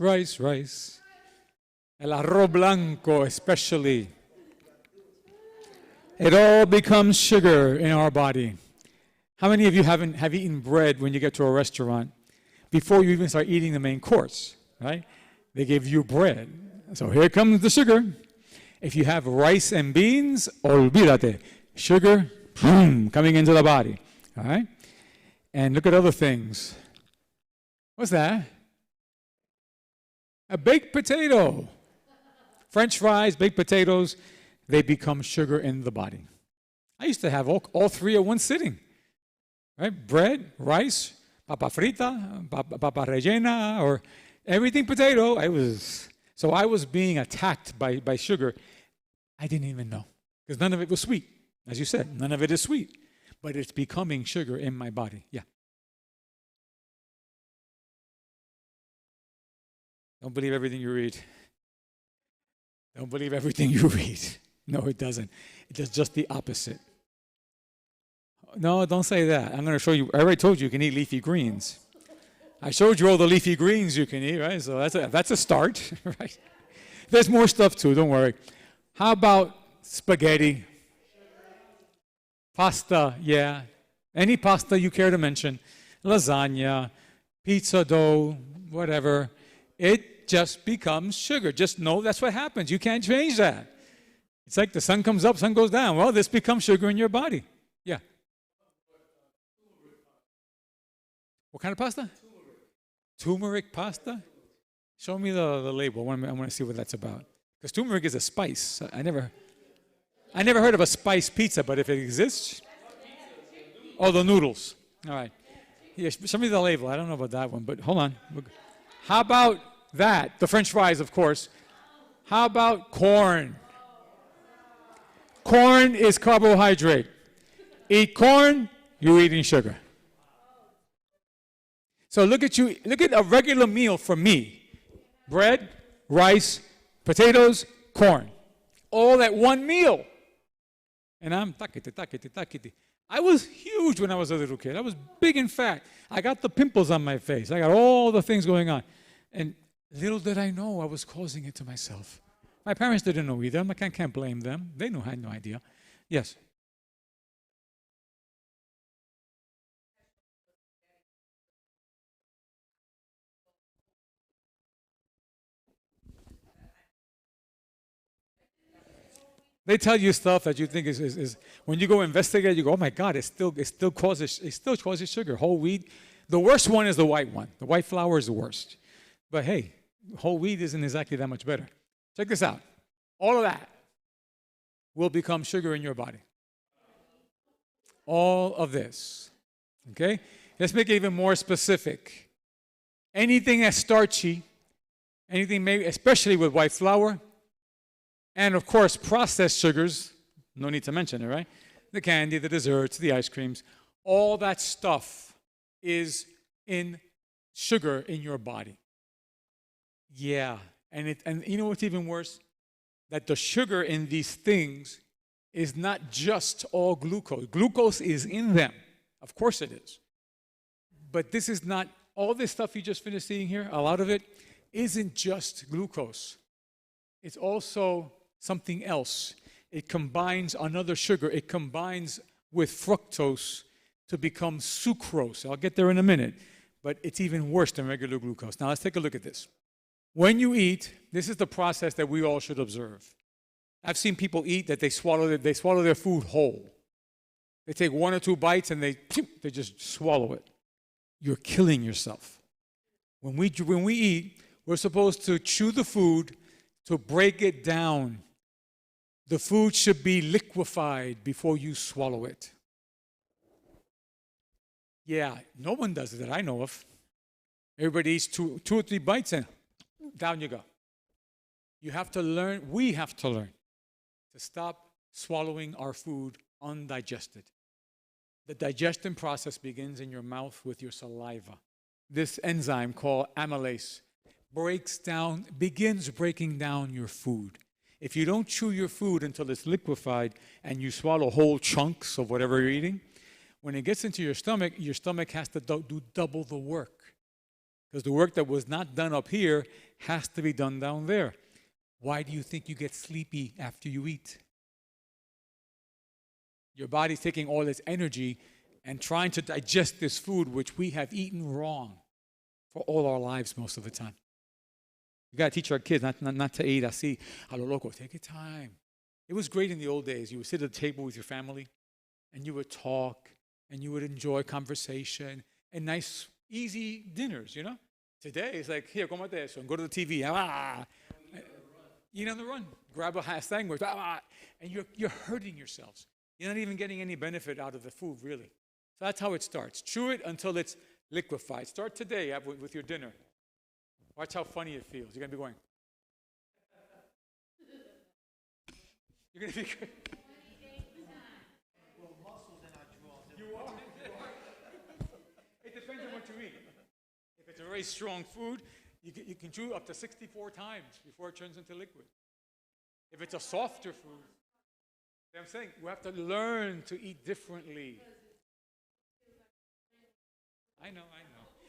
El arroz blanco especially. It all becomes sugar in our body. How many of you have eaten bread when you get to a restaurant before you even start eating the main course, right? They give you bread. So here comes the sugar. If you have rice and beans, olvídate. Sugar, boom, coming into the body, all right? And look at other things. What's that? A baked potato. French fries, baked potatoes, they become sugar in the body. I used to have all three at one sitting. Right? Bread, rice, papa frita, papa rellena, or everything potato. I was being attacked by sugar. I didn't even know, because none of it was sweet. As you said, none of it is sweet, but it's becoming sugar in my body. Yeah. Don't believe everything you read. Don't believe everything you read. No, it doesn't. It does just the opposite. No, don't say that. I'm going to show you. I already told you can eat leafy greens. I showed you all the leafy greens you can eat, right? So that's a start, right? There's more stuff too, don't worry. How about spaghetti? Pasta, yeah. Any pasta you care to mention. Lasagna, pizza dough, whatever. It just becomes sugar. Just know that's what happens. You can't change that. It's like the sun comes up, sun goes down. Well, this becomes sugar in your body. Yeah. What kind of pasta? Turmeric pasta? Show me the label. I want to see what that's about. Because turmeric is a spice. I never heard of a spice pizza, but if it exists. Oh, the noodles. All right. Yeah, show me the label. I don't know about that one, but hold on. How about that? The French fries, of course. How about corn? Corn is carbohydrate. Eat corn, you're eating sugar. So look at a regular meal for me. Bread, rice, potatoes, corn. All at one meal. And I'm takiti. I was huge when I was a little kid. I was big and fat. I got the pimples on my face. I got all the things going on. And little did I know I was causing it to myself. My parents didn't know either. I can't blame them. They had no idea. Yes? They tell you stuff that you think is when you go investigate, you go, oh my God, it still causes sugar. Whole wheat. The worst one is the white one. The white flour is the worst. But hey, whole wheat isn't exactly that much better. Check this out. All of that will become sugar in your body. All of this. Okay? Let's make it even more specific. Anything that's starchy, anything maybe, especially with white flour, and of course, processed sugars, no need to mention it, right? The candy, the desserts, the ice creams, all that stuff is in sugar in your body. Yeah, and you know what's even worse? That the sugar in these things is not just all glucose. Glucose is in them. Of course it is. But this is not, all this stuff you just finished eating here, a lot of it isn't just glucose. It's also something else. It combines another sugar. It combines with fructose to become sucrose. I'll get there in a minute. But it's even worse than regular glucose. Now let's take a look at this. When you eat, this is the process that we all should observe. I've seen people eat that they swallow their food whole. They take one or two bites and they just swallow it. You're killing yourself. When we eat, we're supposed to chew the food to break it down. The food should be liquefied before you swallow it. Yeah, no one does it that I know of. Everybody eats two or three bites and down you go. You have to learn, we have to learn to stop swallowing our food undigested. The digestion process begins in your mouth with your saliva. This enzyme called amylase begins breaking down your food. If you don't chew your food until it's liquefied and you swallow whole chunks of whatever you're eating, when it gets into your stomach has to do double the work. Because the work that was not done up here has to be done down there. Why do you think you get sleepy after you eat? Your body's taking all its energy and trying to digest this food, which we have eaten wrong for all our lives most of the time. You got to teach our kids not to eat así, a lo loco. Take your time. It was great in the old days. You would sit at the table with your family, and you would talk, and you would enjoy conversation, and nice, easy dinners, you know? Today, it's like, here, come eso, and go to the TV. Eat on the run. Grab a sandwich. And you're hurting yourselves. You're not even getting any benefit out of the food, really. So that's how it starts. Chew it until it's liquefied. Start today with your dinner. Watch how funny it feels. You're going to be going. You're going to be good. You are. It depends on what you eat. If it's a very strong food, you can chew up to 64 times before it turns into liquid. If it's a softer food, I'm saying we have to learn to eat differently. I know.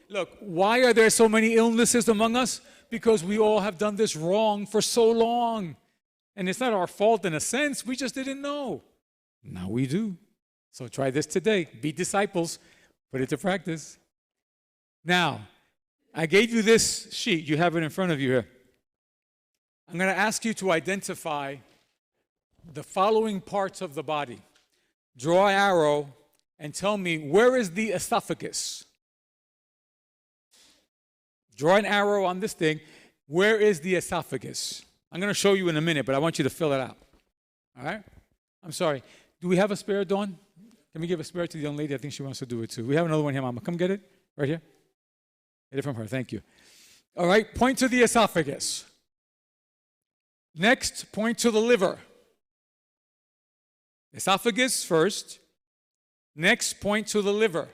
Look, why are there so many illnesses among us? Because we all have done this wrong for so long. And it's not our fault in a sense. We just didn't know. Now we do. So try this today. Be disciples. Put it to practice. Now, I gave you this sheet. You have it in front of you here. I'm going to ask you to identify the following parts of the body. Draw an arrow and tell me, where is the esophagus? Draw an arrow on this thing. Where is the esophagus? I'm going to show you in a minute, but I want you to fill it out. All right? I'm sorry. Do we have a spare, Dawn? Can we give a spare to the young lady? I think she wants to do it too. We have another one here, Mama. Come get it. Right here. Get it from her. Thank you. All right. Point to the esophagus. Next, point to the liver. Esophagus first. Next, point to the liver.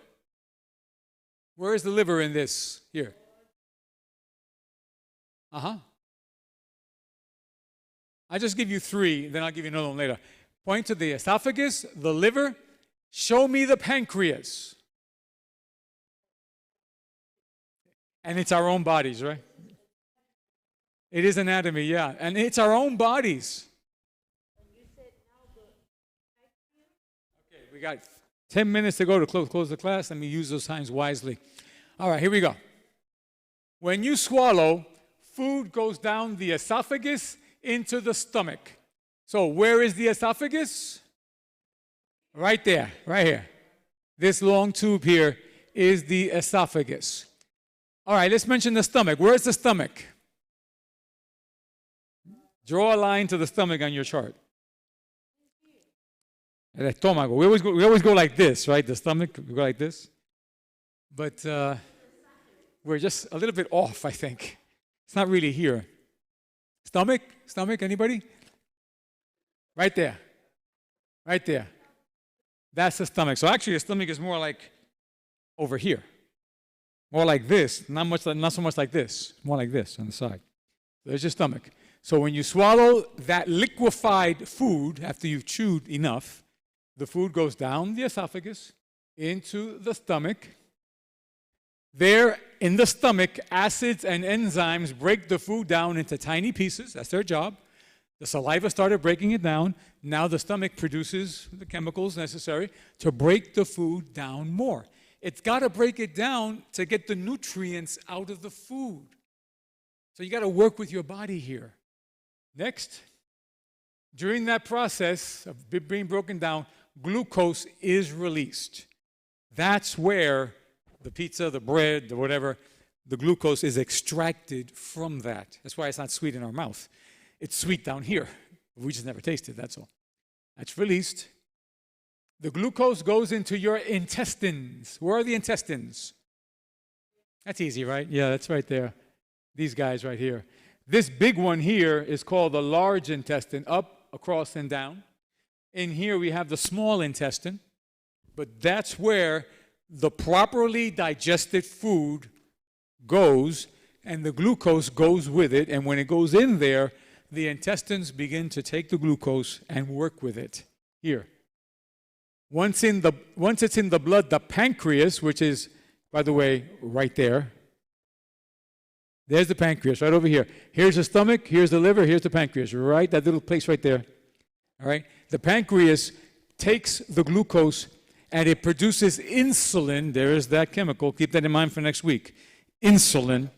Where is the liver in this? Here. I'll just give you three, then I'll give you another one later. Point to the esophagus, the liver. Show me the pancreas. And it's our own bodies, right? It is anatomy, yeah. And it's our own bodies. Okay, we got 10 minutes to go to close the class. Let me use those times wisely. All right, here we go. When you swallow, food goes down the esophagus into the stomach. So where is the esophagus? Right there, right here. This long tube here is the esophagus. All right, let's mention the stomach. Where's the stomach? Draw a line to the stomach on your chart. El estómago. We always go like this, right? The stomach, we go like this. But we're just a little bit off, I think. It's not really here. Stomach, anybody? Right there. Right there. That's the stomach. So actually the stomach is more like over here. More like this, not so much like this. More like this on the side. There's your stomach. So when you swallow that liquefied food, after you've chewed enough, the food goes down the esophagus into the stomach. There in the stomach, acids and enzymes break the food down into tiny pieces. That's their job. The saliva started breaking it down. Now the stomach produces the chemicals necessary to break the food down more. It's got to break it down to get the nutrients out of the food. So you got to work with your body here. Next, during that process of being broken down, glucose is released. That's where the pizza, the bread, the whatever, the glucose is extracted from that. That's why it's not sweet in our mouth. It's sweet down here. We just never tasted, that's all. That's released. The glucose goes into your intestines. Where are the intestines? That's easy, right? Yeah, that's right there. These guys right here. This big one here is called the large intestine, up, across, and down. In here we have the small intestine, but that's where the properly digested food goes, and the glucose goes with it, and when it goes in there, the intestines begin to take the glucose and work with it. Here. Once it's in the blood, the pancreas, which is, by the way, right there. There's the pancreas, right over here. Here's the stomach, here's the liver, here's the pancreas, right? That little place right there. All right? The pancreas takes the glucose and it produces insulin. There is that chemical. Keep that in mind for next week. Insulin.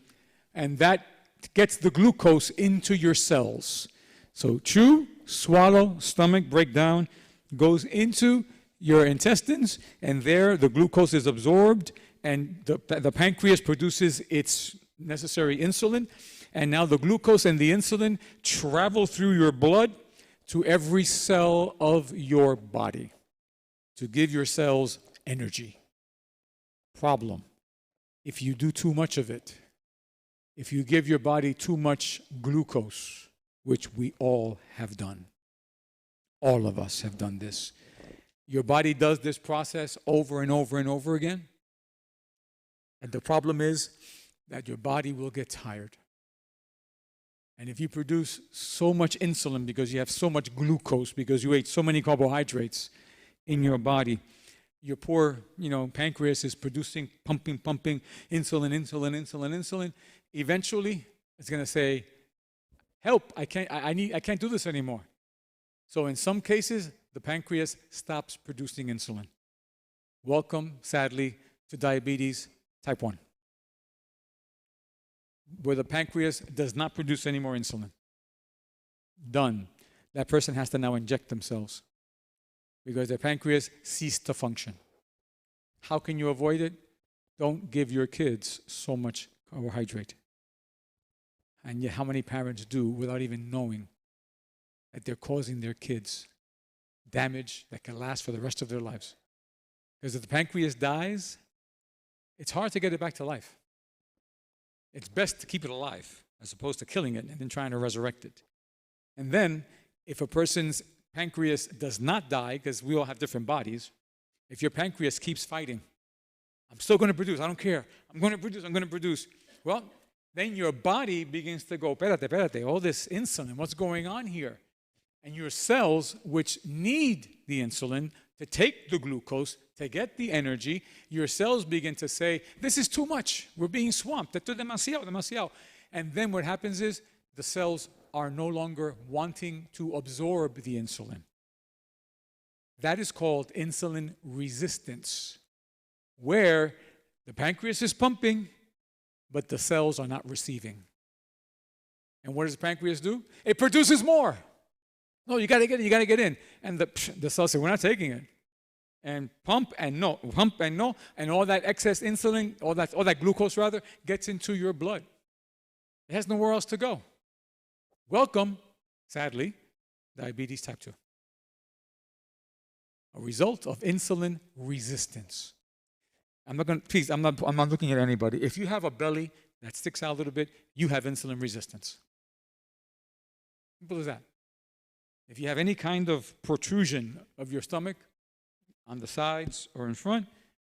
And that gets the glucose into your cells. So chew, swallow, stomach, break down, goes into your intestines, and there the glucose is absorbed, and the pancreas produces its necessary insulin, and now the glucose and the insulin travel through your blood to every cell of your body to give your cells energy. Problem: if you do too much of it, if you give your body too much glucose, which we all have done, all of us have done this. Your body does this process over and over and over again. And the problem is that your body will get tired. And if you produce so much insulin because you have so much glucose, because you ate so many carbohydrates in your body, your poor, pancreas is producing, pumping, insulin. Eventually, it's going to say, help, I can't do this anymore. So in some cases, the pancreas stops producing insulin. Welcome, sadly, to diabetes type 1, where the pancreas does not produce any more insulin. Done. That person has to now inject themselves because their pancreas ceased to function. How can you avoid it? Don't give your kids so much carbohydrate. And yet how many parents do without even knowing that they're causing their kids damage that can last for the rest of their lives? Because if the pancreas dies, it's hard to get it back to life. It's best to keep it alive as opposed to killing it and then trying to resurrect it. And then, if a person's pancreas does not die, because we all have different bodies, if your pancreas keeps fighting I'm still going to produce. I don't care. I'm going to produce. I'm going to produce. Well, then your body begins to go, espérate, all this insulin, what's going on here? And your cells, which need the insulin to take the glucose, to get the energy, your cells begin to say, this is too much. We're being swamped. Esto es demasiado, demasiado. And then what happens is the cells are no longer wanting to absorb the insulin. That is called insulin resistance, where the pancreas is pumping, but the cells are not receiving. And what does the pancreas do? It produces more. No, you got to get in. And the cells say, we're not taking it. And pump and no, and all that excess insulin, all that glucose rather, gets into your blood. It has nowhere else to go. Welcome, sadly, diabetes type 2. A result of insulin resistance. I'm not looking at anybody. If you have a belly that sticks out a little bit, you have insulin resistance. Simple as that. If you have any kind of protrusion of your stomach on the sides or in front,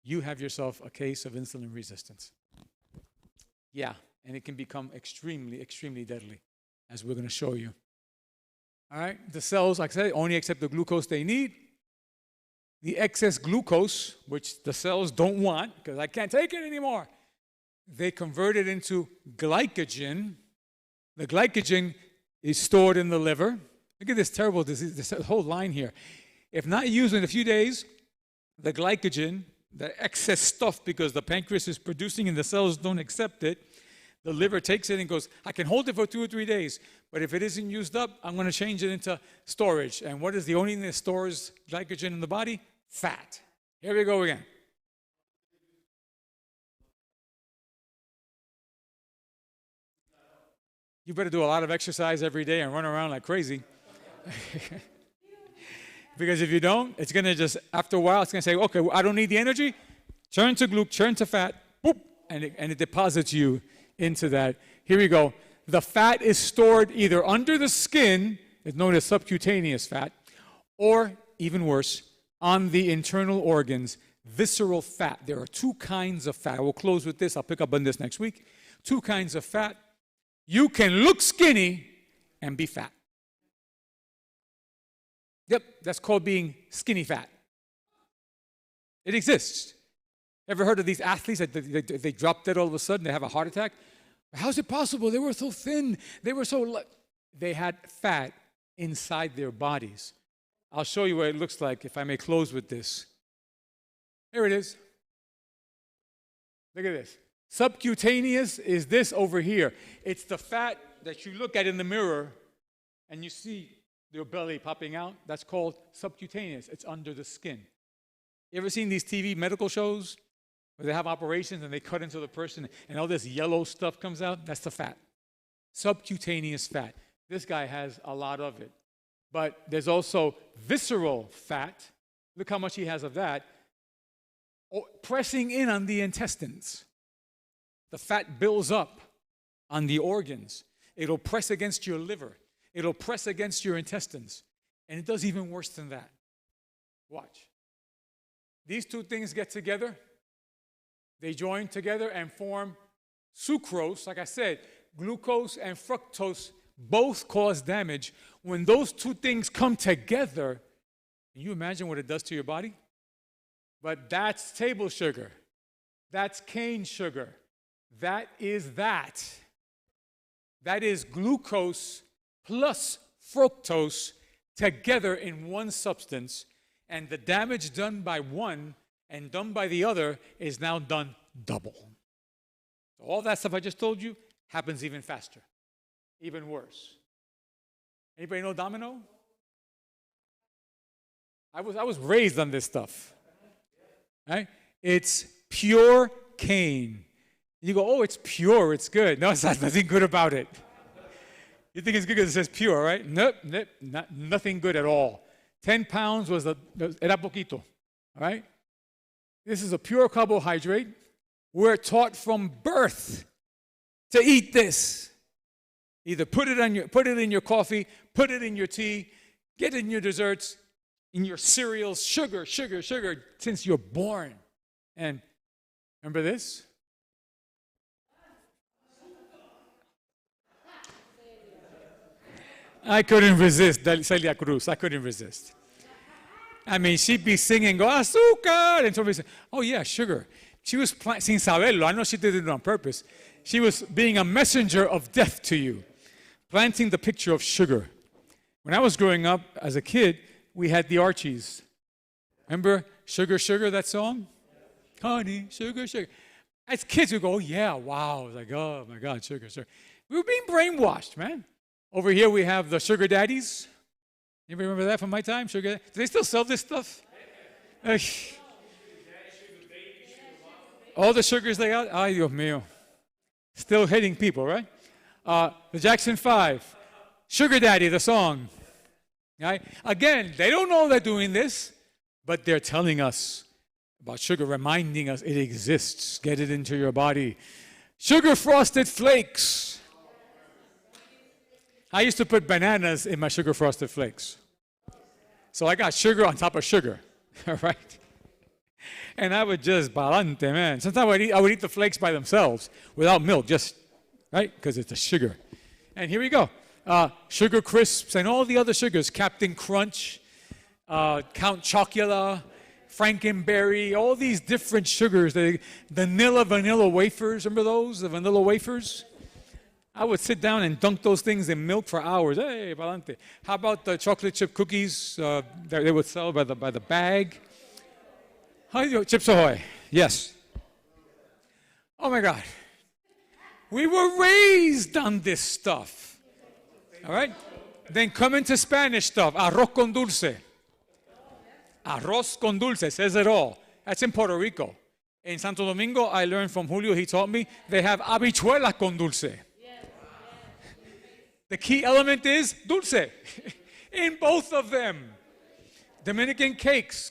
you have yourself a case of insulin resistance. Yeah, and it can become extremely, extremely deadly, as we're going to show you. All right, the cells, like I said, only accept the glucose they need. The excess glucose, which the cells don't want, because I can't take it anymore, they convert it into glycogen. The glycogen is stored in the liver. Look at this terrible disease, this whole line here. If not used in a few days, the glycogen, the excess stuff because the pancreas is producing and the cells don't accept it, the liver takes it and goes, I can hold it for 2 or 3 days, but if it isn't used up, I'm going to change it into storage. And what is the only thing that stores glycogen in the body? Fat. Here we go again. You better do a lot of exercise every day and run around like crazy. Because if you don't, it's going to just, after a while, it's going to say, okay, I don't need the energy. Turn to fat, boop, and it deposits you into that. Here we go. The fat is stored either under the skin, it's known as subcutaneous fat, or even worse, on the internal organs, visceral fat. There are 2 kinds of fat. We'll close with this. I'll pick up on this next week. 2 kinds of fat. You can look skinny and be fat. Yep, that's called being skinny fat. It exists. Ever heard of these athletes that they drop dead all of a sudden, they have a heart attack? How's it possible? They were so thin. They had fat inside their bodies. I'll show you what it looks like if I may close with this. Here it is. Look at this. Subcutaneous is this over here. It's the fat that you look at in the mirror and you see your belly popping out. That's called subcutaneous. It's under the skin. You ever seen these TV medical shows where they have operations and they cut into the person and all this yellow stuff comes out? That's the fat. Subcutaneous fat. This guy has a lot of it. But there's also visceral fat. Look how much he has of that. Pressing in on the intestines. The fat builds up on the organs. It'll press against your liver. It'll press against your intestines. And it does even worse than that. Watch. These 2 things get together. They join together and form sucrose. Like I said, glucose and fructose both cause damage. When those 2 things come together, can you imagine what it does to your body? But that's table sugar. That's cane sugar. That is that. That is glucose plus fructose together in one substance, and the damage done by one and done by the other is now done double. So all that stuff I just told you happens even faster, even worse. Anybody know domino? I was raised on this stuff. Right? It's pure cane. You go, oh, it's pure, it's good. No, it's not, nothing good about it. You think it's good because it says pure, right? Nope, nothing good at all. 10 pounds era poquito, all right? This is a pure carbohydrate. We're taught from birth to eat this. Either put it in your coffee, put it in your tea, get it in your desserts, in your cereals, sugar, since you're born. And Remember this? I couldn't resist, Celia Cruz. I couldn't resist. I mean, she'd be singing, go, azúcar, and somebody said, oh yeah, sugar. She was, sin saberlo, I know she did it on purpose. She was being a messenger of death to you, planting the picture of sugar. When I was growing up as a kid, we had the Archies. Remember Sugar, Sugar, that song? Honey, sugar, sugar. As kids, we go, oh yeah, wow. It's like, oh my God, sugar, sugar. We were being brainwashed, man. Over here we have the sugar daddies. You remember that from my time? Sugar. Do they still sell this stuff? All the sugars they got? Ay, Dios mío. Still hitting people, right? The Jackson 5. Sugar Daddy, the song. Right? Again, they don't know they're doing this, but they're telling us about sugar, reminding us it exists. Get it into your body. Sugar frosted flakes. I used to put bananas in my sugar frosted flakes. So I got sugar on top of sugar, all right? And I would just balante, man. Sometimes I would eat the flakes by themselves without milk, just, right? Because it's a sugar. And here we go. Sugar Crisps and all the other sugars. Captain Crunch, Count Chocula, Frankenberry, all these different sugars. Vanilla wafers, remember those? The vanilla wafers? I would sit down and dunk those things in milk for hours. Hey, balante. How about the chocolate chip cookies that they would sell by the bag? Chips Ahoy. Yes. Oh my God. We were raised on this stuff. All right? Then come into Spanish stuff. Arroz con dulce. Arroz con dulce says it all. That's in Puerto Rico. In Santo Domingo, I learned from Julio, he taught me, they have habichuela con dulce. The key element is dulce in both of them. Dominican cakes,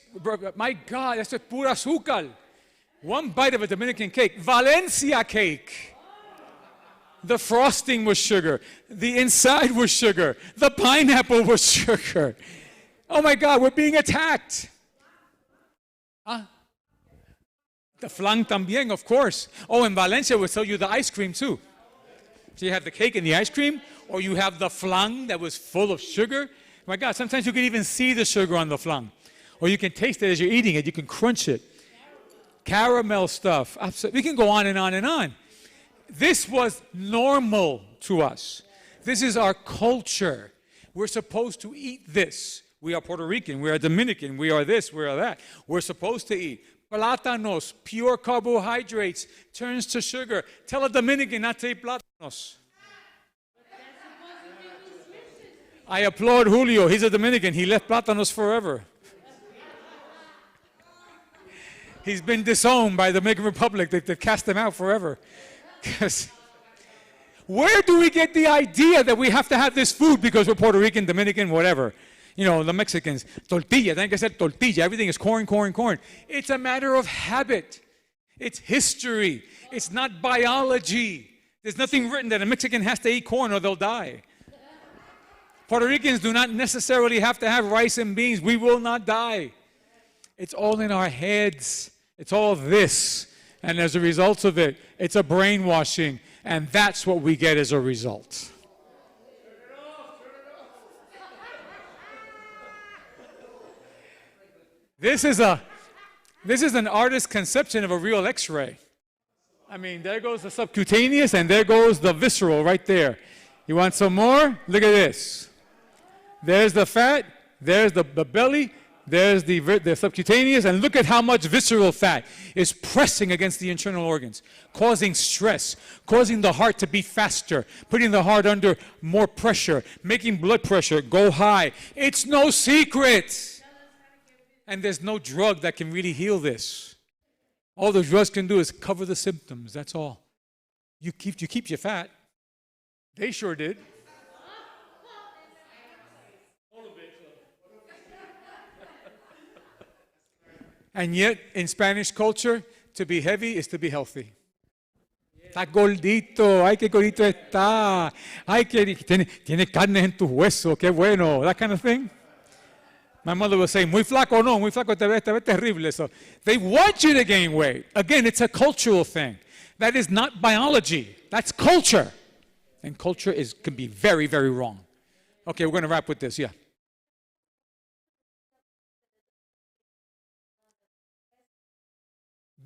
my God, that's a pura azúcar. One bite of a Dominican cake, Valencia cake. The frosting was sugar. The inside was sugar. The pineapple was sugar. Oh my God, we're being attacked. Huh? The flan también, of course. Oh, in Valencia, we'll sell you the ice cream too. So you have the cake and the ice cream, or you have the flan that was full of sugar. My God, sometimes you can even see the sugar on the flan. Or you can taste it as you're eating it. You can crunch it. Caramel stuff. We can go on and on and on. This was normal to us. This is our culture. We're supposed to eat this. We are Puerto Rican. We are Dominican. We are this. We are that. We're supposed to eat. Plátanos, pure carbohydrates, turns to sugar. Tell a Dominican not to eat plátanos. I applaud Julio. He's a Dominican. He left plátanos forever. He's been disowned by the Dominican Republic. They cast him out forever. Where do we get the idea that we have to have this food because we're Puerto Rican, Dominican, whatever? You know, the Mexicans, tortilla, tienen que ser tortilla. Everything is corn, corn, corn. It's a matter of habit. It's history. It's not biology. There's nothing written that a Mexican has to eat corn or they'll die. Puerto Ricans do not necessarily have to have rice and beans. We will not die. It's all in our heads. It's all this. And as a result of it, it's a brainwashing. And that's what we get as a result. This is an artist's conception of a real X-ray. I mean, there goes the subcutaneous and there goes the visceral right there. You want some more? Look at this. There's the fat, there's the belly, there's the subcutaneous, and look at how much visceral fat is pressing against the internal organs, causing stress, causing the heart to beat faster, putting the heart under more pressure, making blood pressure go high. It's no secret. And there's no drug that can really heal this. All the drugs can do is cover the symptoms, that's all. You keep your fat. They sure did. And yet, in Spanish culture, to be heavy is to be healthy. Está gordito, ay, qué gordito está. Ay, que tiene carne en tus huesos, qué bueno, that kind of thing. My mother was saying, muy flaco no, muy flaco te ves terrible. So they want you to gain weight. Again, it's a cultural thing. That is not biology. That's culture. And culture can be very, very wrong. Okay, we're going to wrap with this, yeah.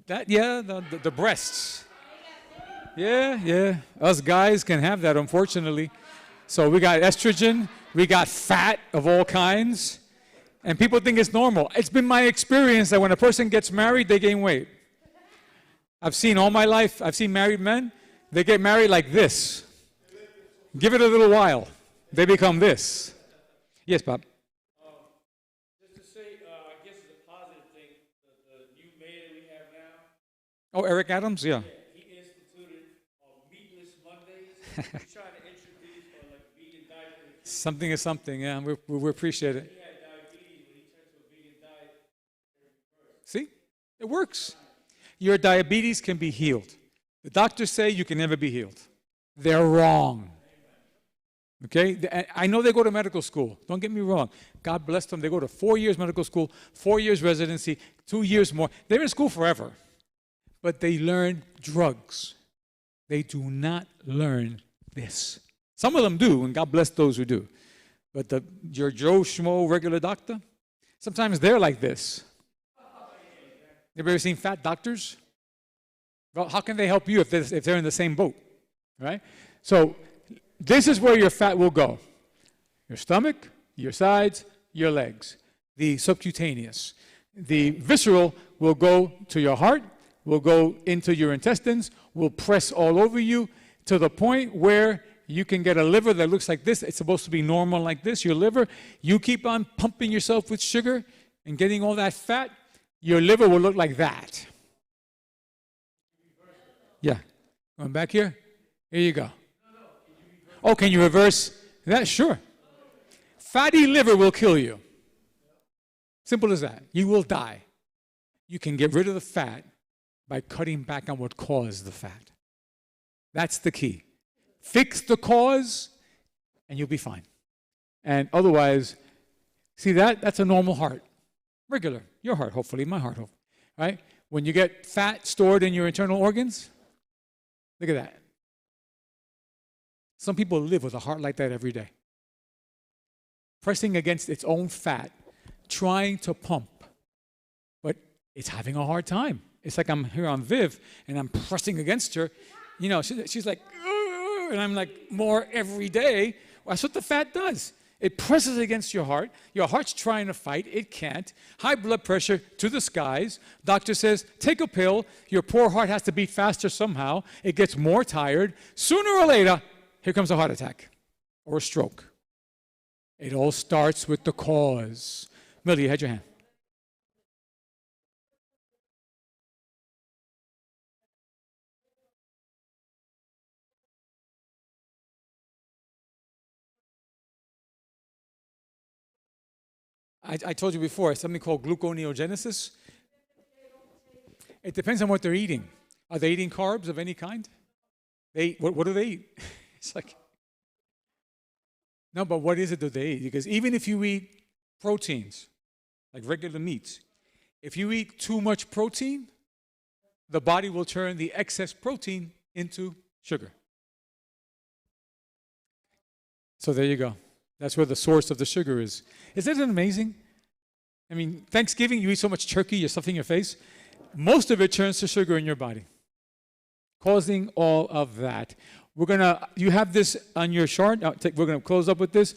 The breasts. Yeah. Us guys can have that, unfortunately. So we got estrogen, we got fat of all kinds, and people think it's normal. It's been my experience that when a person gets married, they gain weight. I've seen all my life, I've seen married men, they get married like this. Give it a little while, they become this. Yes, Bob? Just to say, I guess it's a positive thing, the new mayor we have now. Oh, Eric Adams, yeah. He instituted meatless Mondays. He's trying to introduce like vegan diet. Something is something, yeah, we appreciate it. He had diabetes, when he turned to a vegan diet. See, it works. Your diabetes can be healed. The doctors say you can never be healed. They're wrong. Okay? I know they go to medical school. Don't get me wrong. God bless them. They go to 4 years medical school, 4 years residency, 2 years more. They're in school forever. But they learn drugs. They do not learn this. Some of them do, and God bless those who do. But your Joe Schmo regular doctor, sometimes they're like this. You've ever seen fat doctors? Well, how can they help you if they're in the same boat, right? So this is where your fat will go. Your stomach, your sides, your legs. The subcutaneous. The visceral will go to your heart, will go into your intestines, will press all over you to the point where you can get a liver that looks like this. It's supposed to be normal like this, your liver. You keep on pumping yourself with sugar and getting all that fat, your liver will look like that. Yeah. Going back here? Here you go. Oh, can you reverse that? Sure. Fatty liver will kill you. Simple as that. You will die. You can get rid of the fat by cutting back on what caused the fat. That's the key. Fix the cause, and you'll be fine. And otherwise, see that's a normal heart. Regular. Your heart, hopefully. My heart, hopefully. Right? When you get fat stored in your internal organs, look at that. Some people live with a heart like that every day. Pressing against its own fat, trying to pump. But it's having a hard time. It's like I'm here on Viv, and I'm pressing against her. You know, she's like, ugh, and I'm like, more every day. Well, that's what the fat does. It presses against your heart. Your heart's trying to fight. It can't. High blood pressure to the skies. Doctor says, take a pill. Your poor heart has to beat faster somehow. It gets more tired. Sooner or later, here comes a heart attack or a stroke. It all starts with the cause. Millie, you had your hand. I told you before, something called gluconeogenesis. It depends on what they're eating. Are they eating carbs of any kind? What do they eat? It's like, no, but what is it that they eat? Because even if you eat proteins, like regular meats, if you eat too much protein, the body will turn the excess protein into sugar. So there you go. That's where the source of the sugar is. Isn't it amazing? I mean, Thanksgiving, you eat so much turkey, you're stuffing your face. Most of it turns to sugar in your body, causing all of that. You have this on your chart. We're going to close up with this.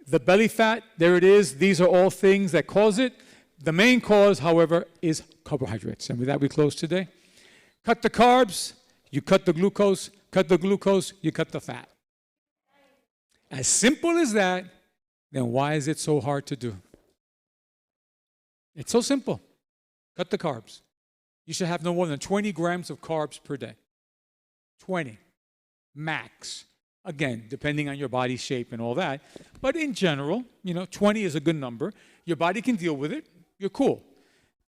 The belly fat, there it is. These are all things that cause it. The main cause, however, is carbohydrates. And with that, we close today. Cut the carbs, you cut the glucose, you cut the fat. As simple as that, then why is it so hard to do? It's so simple. Cut the carbs. You should have no more than 20 grams of carbs per day. 20. Max. Again, depending on your body shape and all that. But in general, 20 is a good number. Your body can deal with it. You're cool.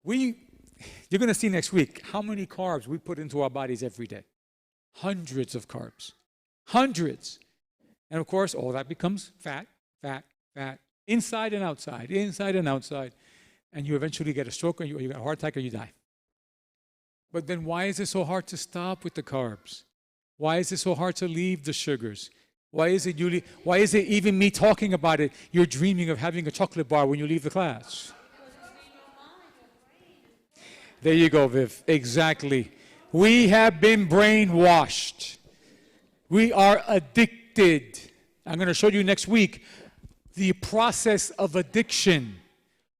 You're going to see next week how many carbs we put into our bodies every day. Hundreds of carbs. Hundreds. And of course, all that becomes fat, fat, fat, inside and outside, inside and outside. And you eventually get a stroke or you get a heart attack or you die. But then why is it so hard to stop with the carbs? Why is it so hard to leave the sugars? Why is it even me talking about it, you're dreaming of having a chocolate bar when you leave the class? There you go, Viv. Exactly. We have been brainwashed. We are addicted. I'm going to show you next week the process of addiction.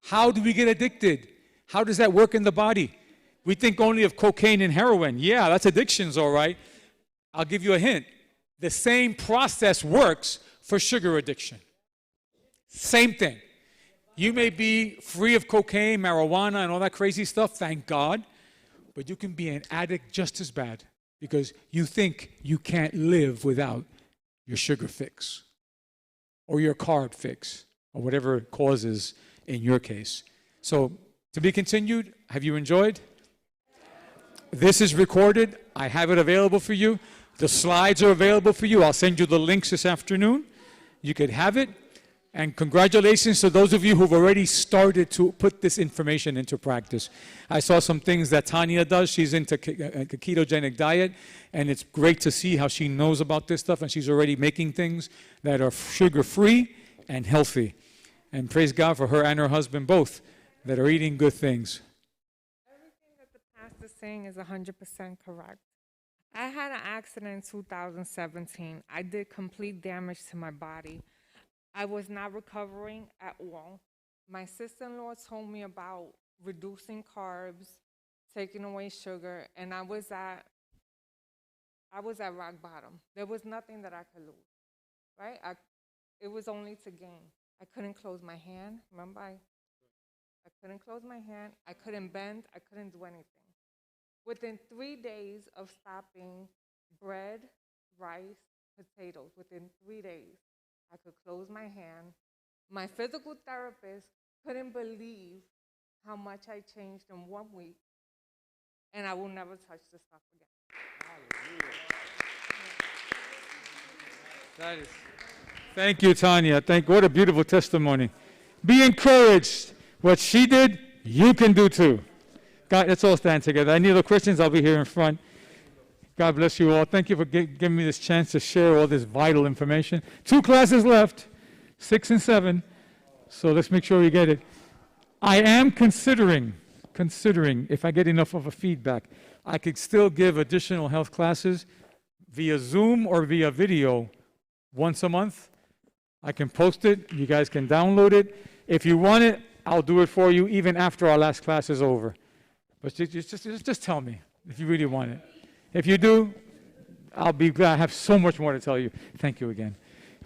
How do we get addicted? How does that work in the body? We think only of cocaine and heroin. Yeah, that's addictions, all right. I'll give you a hint. The same process works for sugar addiction. Same thing. You may be free of cocaine, marijuana, and all that crazy stuff, thank God, but you can be an addict just as bad because you think you can't live without your sugar fix or your carb fix or whatever it causes in your case. So, to be continued, have you enjoyed? This is recorded. I have it available for you. The slides are available for you. I'll send you the links this afternoon. You could have it. And congratulations to those of you who've already started to put this information into practice. I saw some things that Tanya does. She's into a ketogenic diet, and it's great to see how she knows about this stuff, and she's already making things that are sugar-free and healthy. And praise God for her and her husband both that are eating good things. Everything that the pastor's saying is 100% correct. I had an accident in 2017. I did complete damage to my body. I was not recovering at all. My sister-in-law told me about reducing carbs, taking away sugar, and I was at rock bottom. There was nothing that I could lose, right? It was only to gain. I couldn't close my hand. Remember, I couldn't close my hand. I couldn't bend. I couldn't do anything. Within 3 days of stopping bread, rice, potatoes, within 3 days, I could close my hand. My physical therapist couldn't believe how much I changed in 1 week, and I will never touch this stuff again. Hallelujah. Thank you, Tanya. What a beautiful testimony. Be encouraged. What she did, you can do too. God, let's all stand together. Any other questions? I'll be here in front. God bless you all. Thank you for giving me this chance to share all this vital information. 2 classes left, 6 and 7. So let's make sure we get it. I am considering if I get enough of a feedback, I could still give additional health classes via Zoom or via video once a month. I can post it. You guys can download it. If you want it, I'll do it for you even after our last class is over. But just tell me if you really want it. If you do, I'll be glad. I have so much more to tell you. Thank you again.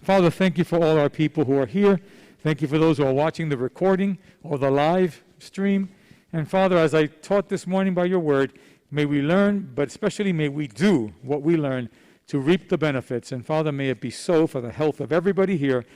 Father, thank you for all our people who are here. Thank you for those who are watching the recording or the live stream. And Father, as I taught this morning by your word, may we learn, but especially may we do what we learn to reap the benefits. And Father, may it be so for the health of everybody here.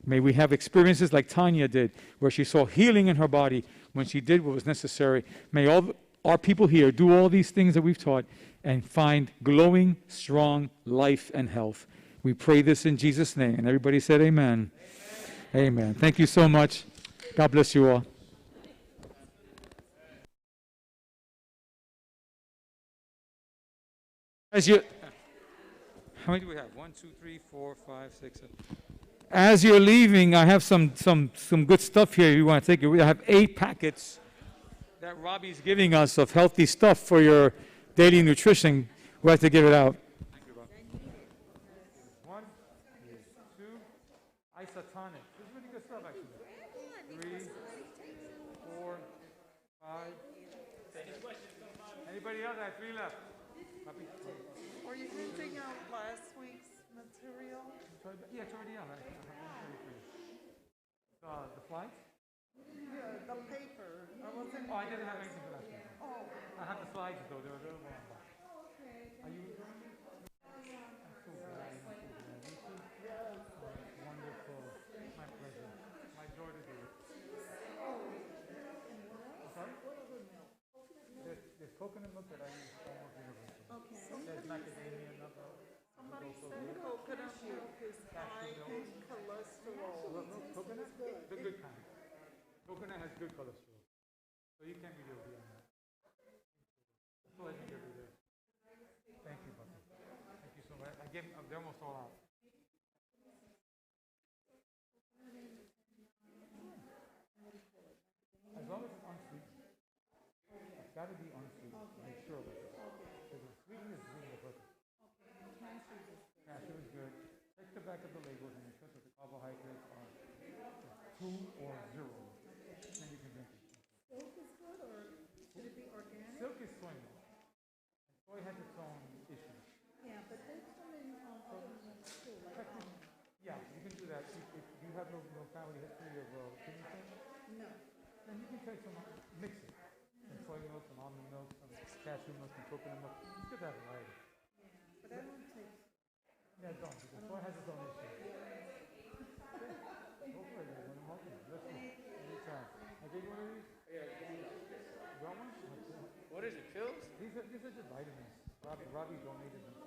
May we have experiences like Tanya did, where she saw healing in her body when she did what was necessary. May all our people here do all these things that we've taught and find glowing, strong life and health. We pray this in Jesus' name. And everybody said amen. Amen. Amen. Thank you so much. God bless you all. How many do we have? 1, 2, 3, 4, 5, 6, 7. As you're leaving, I have some good stuff here you want to take. I have 8 packets that Robbie's giving us of healthy stuff for your daily nutrition. We have to give it out. Thank you, Rob. 1, 2, isotonic. This is really good stuff, actually. 3, 4, 5. Anybody else? I have 3 left. Are you using last week's material? Yeah, it's already out. The flights? Yeah, the paper. I didn't have anything for that. Oh. I have the slides, though. They're available online. Okay. Are you? I'm so glad. Wonderful. My pleasure. My joy to do it. Sorry? There's coconut milk that I use almost universally. Okay. There's macadamia nut milk. Somebody said coconut milk is high in cholesterol. Coconut? The good kind. Coconut has good cholesterol. So you can't really agree on that. That's all I can give you there. Thank you, Bucky. Thank you so much. They're almost all out. As long as it's unsweetened. It's got to be unsweetened. Make sure of it. Because the sweetness is really the purpose. Cashew is good. Check the back of the labels and make sure that the carbohydrates are 2 or 0. Then you can drink it. Silk is good, or should it be organic? Silk is soy milk. And soy has its own issues. Yeah, but there's so many other ones too, like Yeah, you can do that. If you have no family history of kidney stones, no. then you can take some, mix it. Some soy milk, some almond milk, some cashew milk, some coconut milk. It's good to have variety. But I don't take. Yeah, don't, because soy has its own issues. Go for it, you're going to help you. Listen, anytime. I gave you one of these? Yeah. You want one? What is it, pills? These are just vitamins. Robbie donated them.